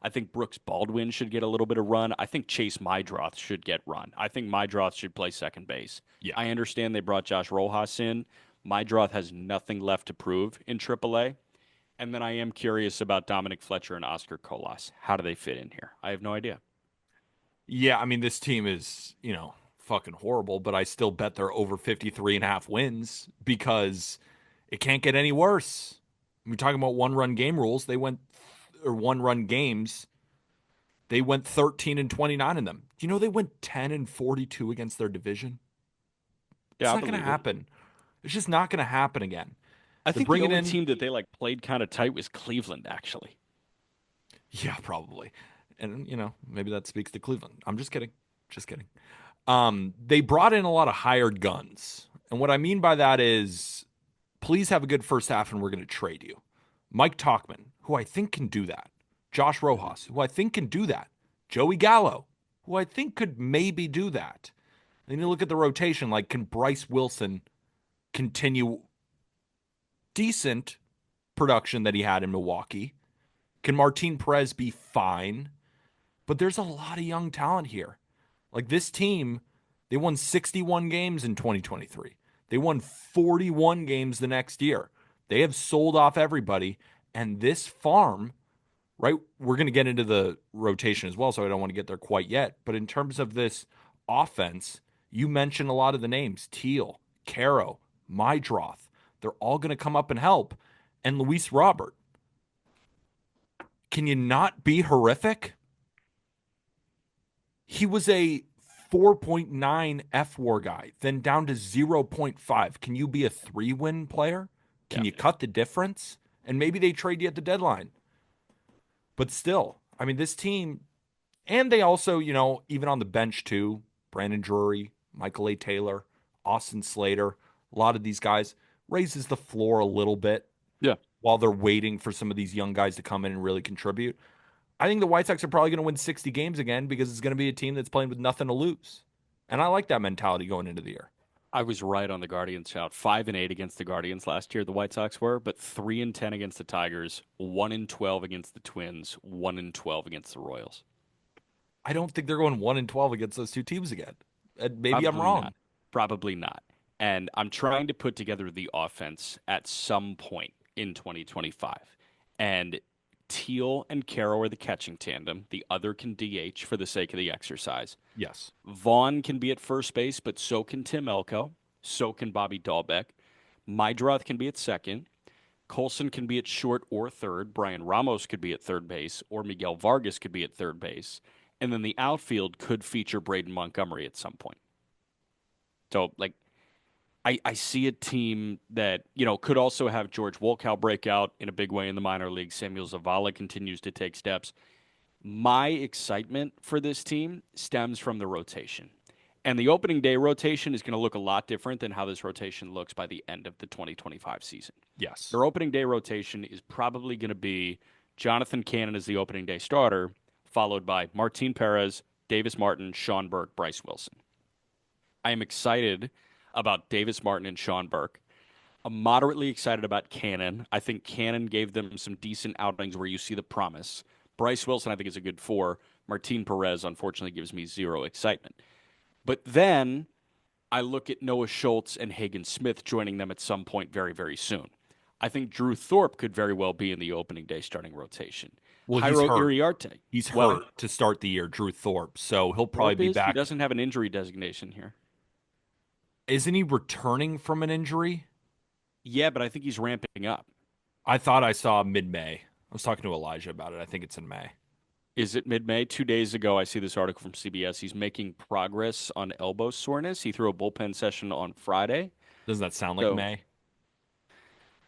I think Brooks Baldwin should get a little bit of run. I think Chase Mydroth should get run. I think Mydroth should play second base. Yeah. I understand they brought Josh Rojas in. Mydroth has nothing left to prove in AAA. And then I am curious about Dominic Fletcher and Oscar Colas. How do they fit in here? I have no idea. Yeah, I mean, this team is, fucking horrible, but I still bet they're over 53 and a half wins because it can't get any worse. We're talking about one-run game rules. Or one-run games. They went 13 and 29 in them. Do you know they went 10 and 42 against their division? It's Yeah, I not going to believe it. happen. It's just not going to happen again. I They're think the bringing only in, team that they played kind of tight was Cleveland, actually. yeah, probably. And, maybe that speaks to Cleveland. I'm just kidding. Just kidding. They brought in a lot of hired guns. And what I mean by that is please have a good first half and we're going to trade you. Mike Talkman, who I think can do that. Josh Rojas, who I think can do that. Joey Gallo, who I think could maybe do that. And you look at the rotation, like can Bryce Wilson continue decent production that he had in Milwaukee? Can Martin Perez be fine? But there's a lot of young talent here. Like this team, they won 61 games in 2023. They won 41 games the next year. They have sold off everybody. And this farm, right? We're going to get into the rotation as well, so I don't want to get there quite yet. But in terms of this offense, you mentioned a lot of the names Teal, Caro, Mydroth. They're all going to come up and help. And Luis Robert. Can you not be horrific? He was a 4.9 F war guy, then down to 0.5. Can you be a 3-win player? Can Yeah. you cut the difference? And maybe they trade you at the deadline. But still, I mean, this team, and they also, even on the bench too, Brandon Drury, Michael A. Taylor, Austin Slater, a lot of these guys raises the floor a little bit Yeah. while they're waiting for some of these young guys to come in and really contribute. I think the White Sox are probably going to win 60 games again because it's going to be a team that's playing with nothing to lose. And I like that mentality going into the year. I was right on the Guardians shout. 5-8 against the Guardians last year, the White Sox were, but 3-10 against the Tigers, 1-12 against the Twins, 1-12 against the Royals. I don't think they're going 1-12 against those two teams again. And maybe I'm Probably wrong. not. Probably not. And I'm trying to put together the offense at some point in 2025. And Teal and Caro are the catching tandem. The other can DH for the sake of the exercise. Yes. Vaughn can be at first base, but so can Tim Elko. So can Bobby Dahlbeck. Mydroth can be at second. Colson can be at short or third. Brian Ramos could be at third base, or Miguel Vargas could be at third base. And then the outfield could feature Braden Montgomery at some point. So, I see a team that, could also have George Wolkow break out in a big way in the minor league. Samuel Zavala continues to take steps. My excitement for this team stems from the rotation. And the opening day rotation is going to look a lot different than how this rotation looks by the end of the 2025 season. Yes. Their opening day rotation is probably going to be Jonathan Cannon as the opening day starter, followed by Martin Perez, Davis Martin, Sean Burke, Bryce Wilson. I am excited about Davis Martin and Sean Burke. I'm moderately excited about Cannon. I think Cannon gave them some decent outings where you see the promise. Bryce Wilson, I think, is a good four. Martin Perez, unfortunately, gives me zero excitement. But then I look at Noah Schultz and Hagen Smith joining them at some point very, very soon. I think Drew Thorpe could very well be in the opening day starting rotation. Well, he's Jairo hurt. Iriarte. He's What? hurt to start the year, Drew Thorpe. So he'll probably Thorpe be is? He back. doesn't have an injury designation here. Isn't he returning from an injury? Yeah, but I think he's ramping up. I thought I saw mid-May. I was talking to Elijah about it. I think it's in May. Is it mid-May? 2 days ago, I see this article from CBS. He's making progress on elbow soreness. He threw a bullpen session on Friday. Doesn't that sound like So May?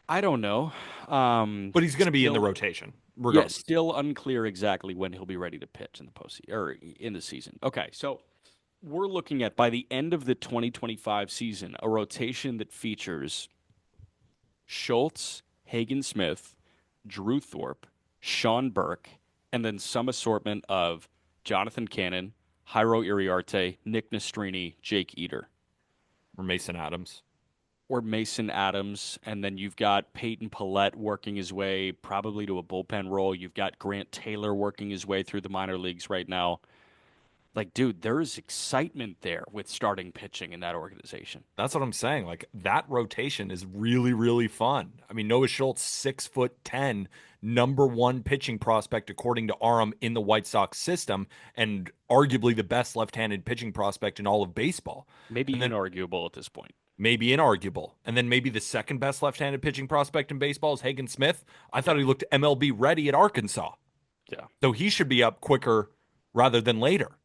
I don't know. But he's going to be in the Still, rotation, yeah, regardless. still unclear exactly when he'll be ready to pitch in the postseason or in the season. Okay, so we're looking at by the end of the 2025 season a rotation that features Schultz, Hagen Smith, Drew Thorpe, Sean Burke, and then some assortment of Jonathan Cannon, Jairo Iriarte, Nick Nastrini, Jake Eater, Or Mason Adams. or Mason Adams. And then you've got Peyton Pallette working his way probably to a bullpen role. You've got Grant Taylor working his way through the minor leagues right now. Like, dude, there is excitement there with starting pitching in that organization. That's what I'm saying. Like that rotation is really, really fun. I mean, Noah Schultz, 6'10", #1 pitching prospect according to Aram in the White Sox system, and arguably the best left-handed pitching prospect in all of baseball. Maybe And then inarguable at this point. maybe inarguable. And then maybe the second best left-handed pitching prospect in baseball is Hagen Smith. I thought he looked MLB ready at Arkansas. Yeah. So he should be up quicker rather than later.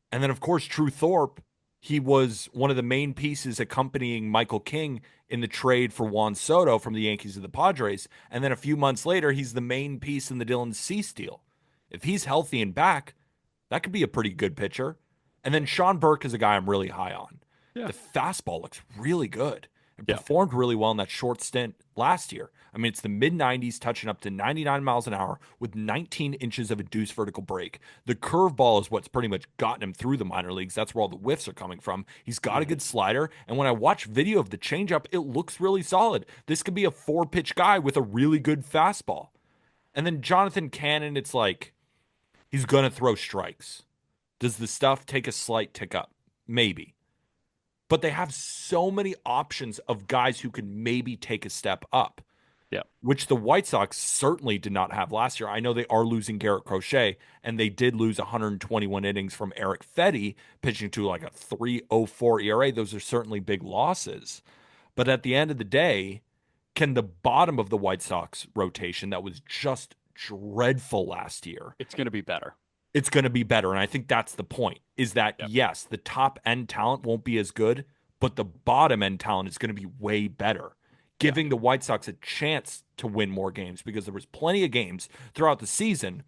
And then, of course, Drew Thorpe, he was one of the main pieces accompanying Michael King in the trade for Juan Soto from the Yankees to the Padres. And then a few months later, he's the main piece in the Dylan Cease deal. If he's healthy and back, that could be a pretty good pitcher. And then Sean Burke is a guy I'm really high on. Yeah. The fastball looks really good. It Yeah. performed really well in that short stint last year. I mean, it's the mid 90s, touching up to 99 miles an hour with 19 inches of induced vertical break. The curveball is what's pretty much gotten him through the minor leagues. That's where all the whiffs are coming from. He's got a good slider. And when I watch video of the changeup, it looks really solid. This could be a 4-pitch guy with a really good fastball. And then Jonathan Cannon, it's like he's going to throw strikes. Does the stuff take a slight tick up? Maybe. But they have so many options of guys who could maybe take a step up, Yeah. which the White Sox certainly did not have last year. I know they are losing Garrett Crochet, and they did lose 121 innings from Eric Fetty, pitching to like a 3.04 ERA. Those are certainly big losses. But at the end of the day, can the bottom of the White Sox rotation that was just dreadful last year, It's going to be better. it's going to be better. And I think that's the point, is that, Yep. yes, the top end talent won't be as good, but the bottom end talent is going to be way better, giving the White Sox a chance to win more games, because there was plenty of games throughout the season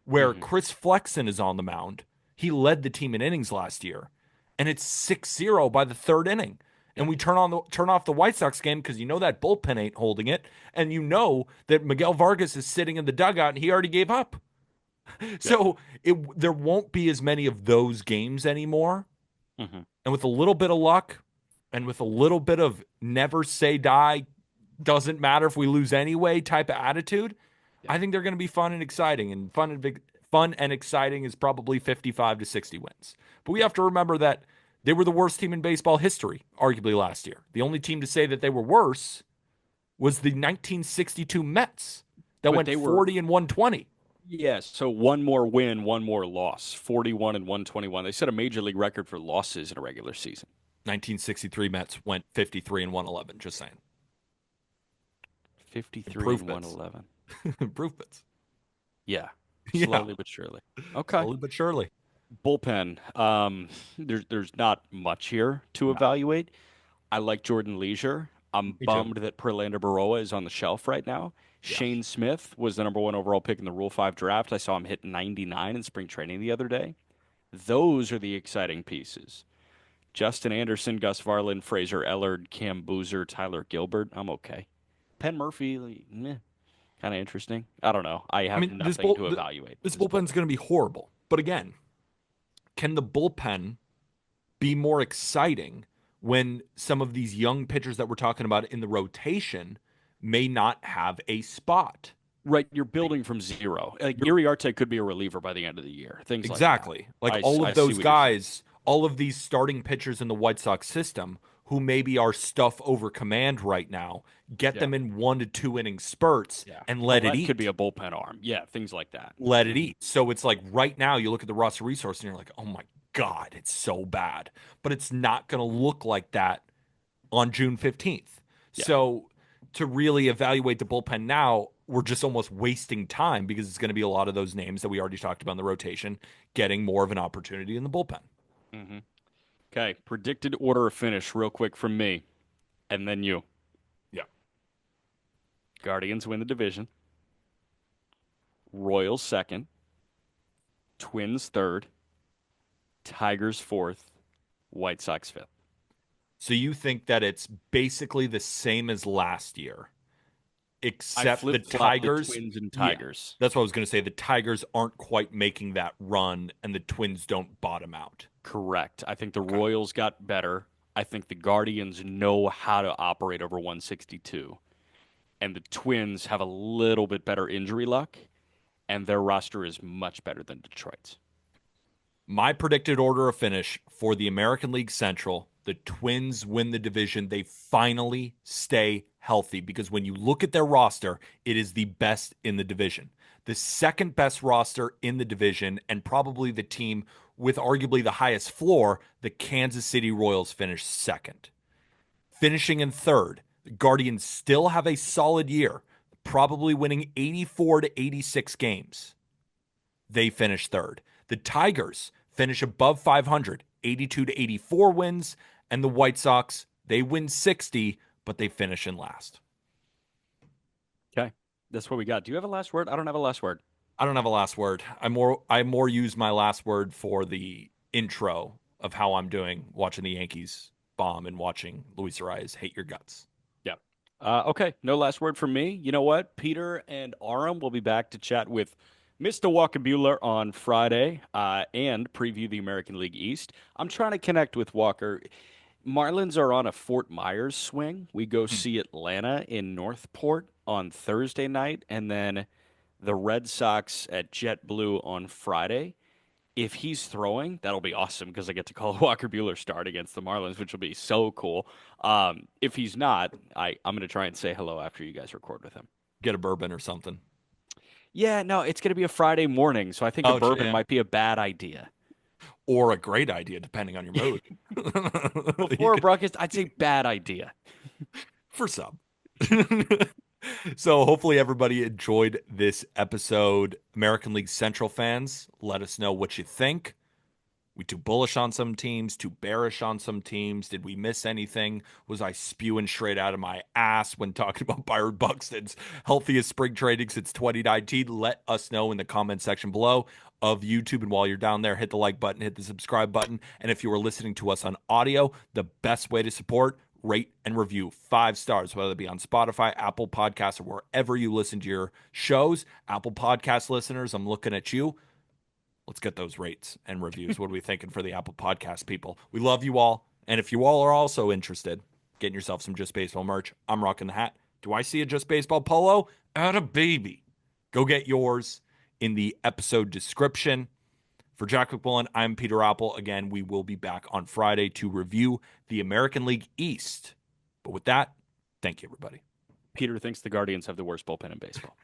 where Chris Flexen is on the mound. He led the team in innings last year, and it's 6-0 by the third inning. And we turn off the White Sox game because you know that bullpen ain't holding it, and you know that Miguel Vargas is sitting in the dugout and he already gave up. So there won't be as many of those games anymore. Mhm. And with a little bit of luck and with a little bit of never say die, doesn't matter if we lose anyway type of attitude, I think they're going to be fun and exciting. And fun and exciting is probably 55 to 60 wins. But we have to remember that they were the worst team in baseball history, arguably last year. The only team to say that they were worse was the 1962 Mets that But went they were 40 and 120. Yes, so one more win, one more loss, 41 and 121. They set a major league record for losses in a regular season. 1963 Mets went 53 and 111. Just saying. 53 and Improvements. 111. Improvements. Yeah, Yeah. slowly but surely. Okay. Slowly but surely. Bullpen. There's not much here to evaluate. I like Jordan Leisure. I'm Me too. bummed that Perlander Baroa is on the shelf right now. Yeah. Shane Smith was the #1 overall pick in the Rule 5 draft. I saw him hit 99 in spring training the other day. Those are the exciting pieces. Justin Anderson, Gus Varlin, Fraser Ellard, Cam Boozer, Tyler Gilbert. I'm okay. Penn Murphy, kind of interesting. I don't know. I have nothing to evaluate. This bullpen's going to be horrible. But again, can the bullpen be more exciting when some of these young pitchers that we're talking about in the rotation may not have a spot. Right, you're building from zero. Like You're Iriarte could be a reliever by the end of the year. Things like that. exactly like all I of see those what you're saying. guys, all of these starting pitchers in the White Sox system who maybe are stuff over command right now, get Yeah, them in 1 to 2 inning spurts yeah. and let it Paulette could be eat. a bullpen arm. Yeah, things like that. Let it Hmm. eat. So it's like right now you look at the roster resource and you're like, oh my God, it's so bad. But it's not going to look like that on June 15th. Yeah. So to really evaluate the bullpen now, we're just almost wasting time because it's going to be a lot of those names that we already talked about in the rotation getting more of an opportunity in the bullpen. Hmm. Okay, predicted order of finish, real quick from me, and then you. Yeah. Guardians win the division. Royals second. Twins third. Tigers fourth. White Sox fifth. So you think that it's basically the same as last year, I except the flip flop the Tigers. Twins and Yeah. Tigers. That's what I was going to say. The Tigers aren't quite making that run, and the Twins don't bottom out. Correct. I think the Okay. Royals got better. I think the Guardians know how to operate over 162. And the Twins have a little bit better injury luck, and their roster is much better than Detroit's. My predicted order of finish for the American League Central, the Twins win the division. They finally stay healthy because when you look at their roster, it is the best in the division. The second best roster in the division, and probably the team with arguably the highest floor, the Kansas City Royals finished second. Finishing in third, the Guardians still have a solid year, probably winning 84 to 86 games. They finish third. The Tigers finish above 500, 82 to 84 wins, and the White Sox, they win 60, but they finish in last. Okay. That's what we got. Do you have a last word? I don't have a last word. I don't have a last word. I more use my last word for the intro of how I'm doing watching the Yankees bomb and watching Luis Arias hate your guts. Yeah. Okay. No last word from me. You know what? Peter and Aram will be back to chat with Mr. Walker Bueller on Friday and preview the American League East. I'm trying to connect with Walker. Marlins are on a Fort Myers swing. We go Hmm. see Atlanta in Northport on Thursday night, and then the Red Sox at JetBlue on Friday. If he's throwing, that'll be awesome because I get to call Walker Bueller start against the Marlins, which will be so cool. If he's not, I'm going to try and say hello after you guys record with him. Get a bourbon or something. Yeah, no, it's going to be a Friday morning, so I think a Oh, bourbon yeah. might be a bad idea. Or a great idea, depending on your mood. You Before a could, broadcast, I'd say bad idea. for some. So hopefully everybody enjoyed this episode. American League Central fans, let us know what you think. We too bullish on some teams, too bearish on some teams. Did we miss anything? Was I spewing straight out of my ass when talking about Byron Buxton's healthiest spring trading since 2019? Let us know in the comment section below of YouTube. And while you're down there, hit the like button, hit the subscribe button. And if you are listening to us on audio, the best way to support, rate and review 5 stars, whether it be on Spotify, Apple Podcasts, or wherever you listen to your shows. Apple Podcast listeners, I'm looking at you. Let's get those rates and reviews. What are we thinking for the Apple Podcast people? We love you all. And if you all are also interested, getting yourself some Just Baseball merch, I'm rocking the hat. Do I see a Just Baseball polo? At a baby. Go get yours in the episode description. For Jack McMullen, I'm Peter Apple. Again, we will be back on Friday to review the American League East. But with that, thank you, everybody. Peter thinks the Guardians have the worst bullpen in baseball.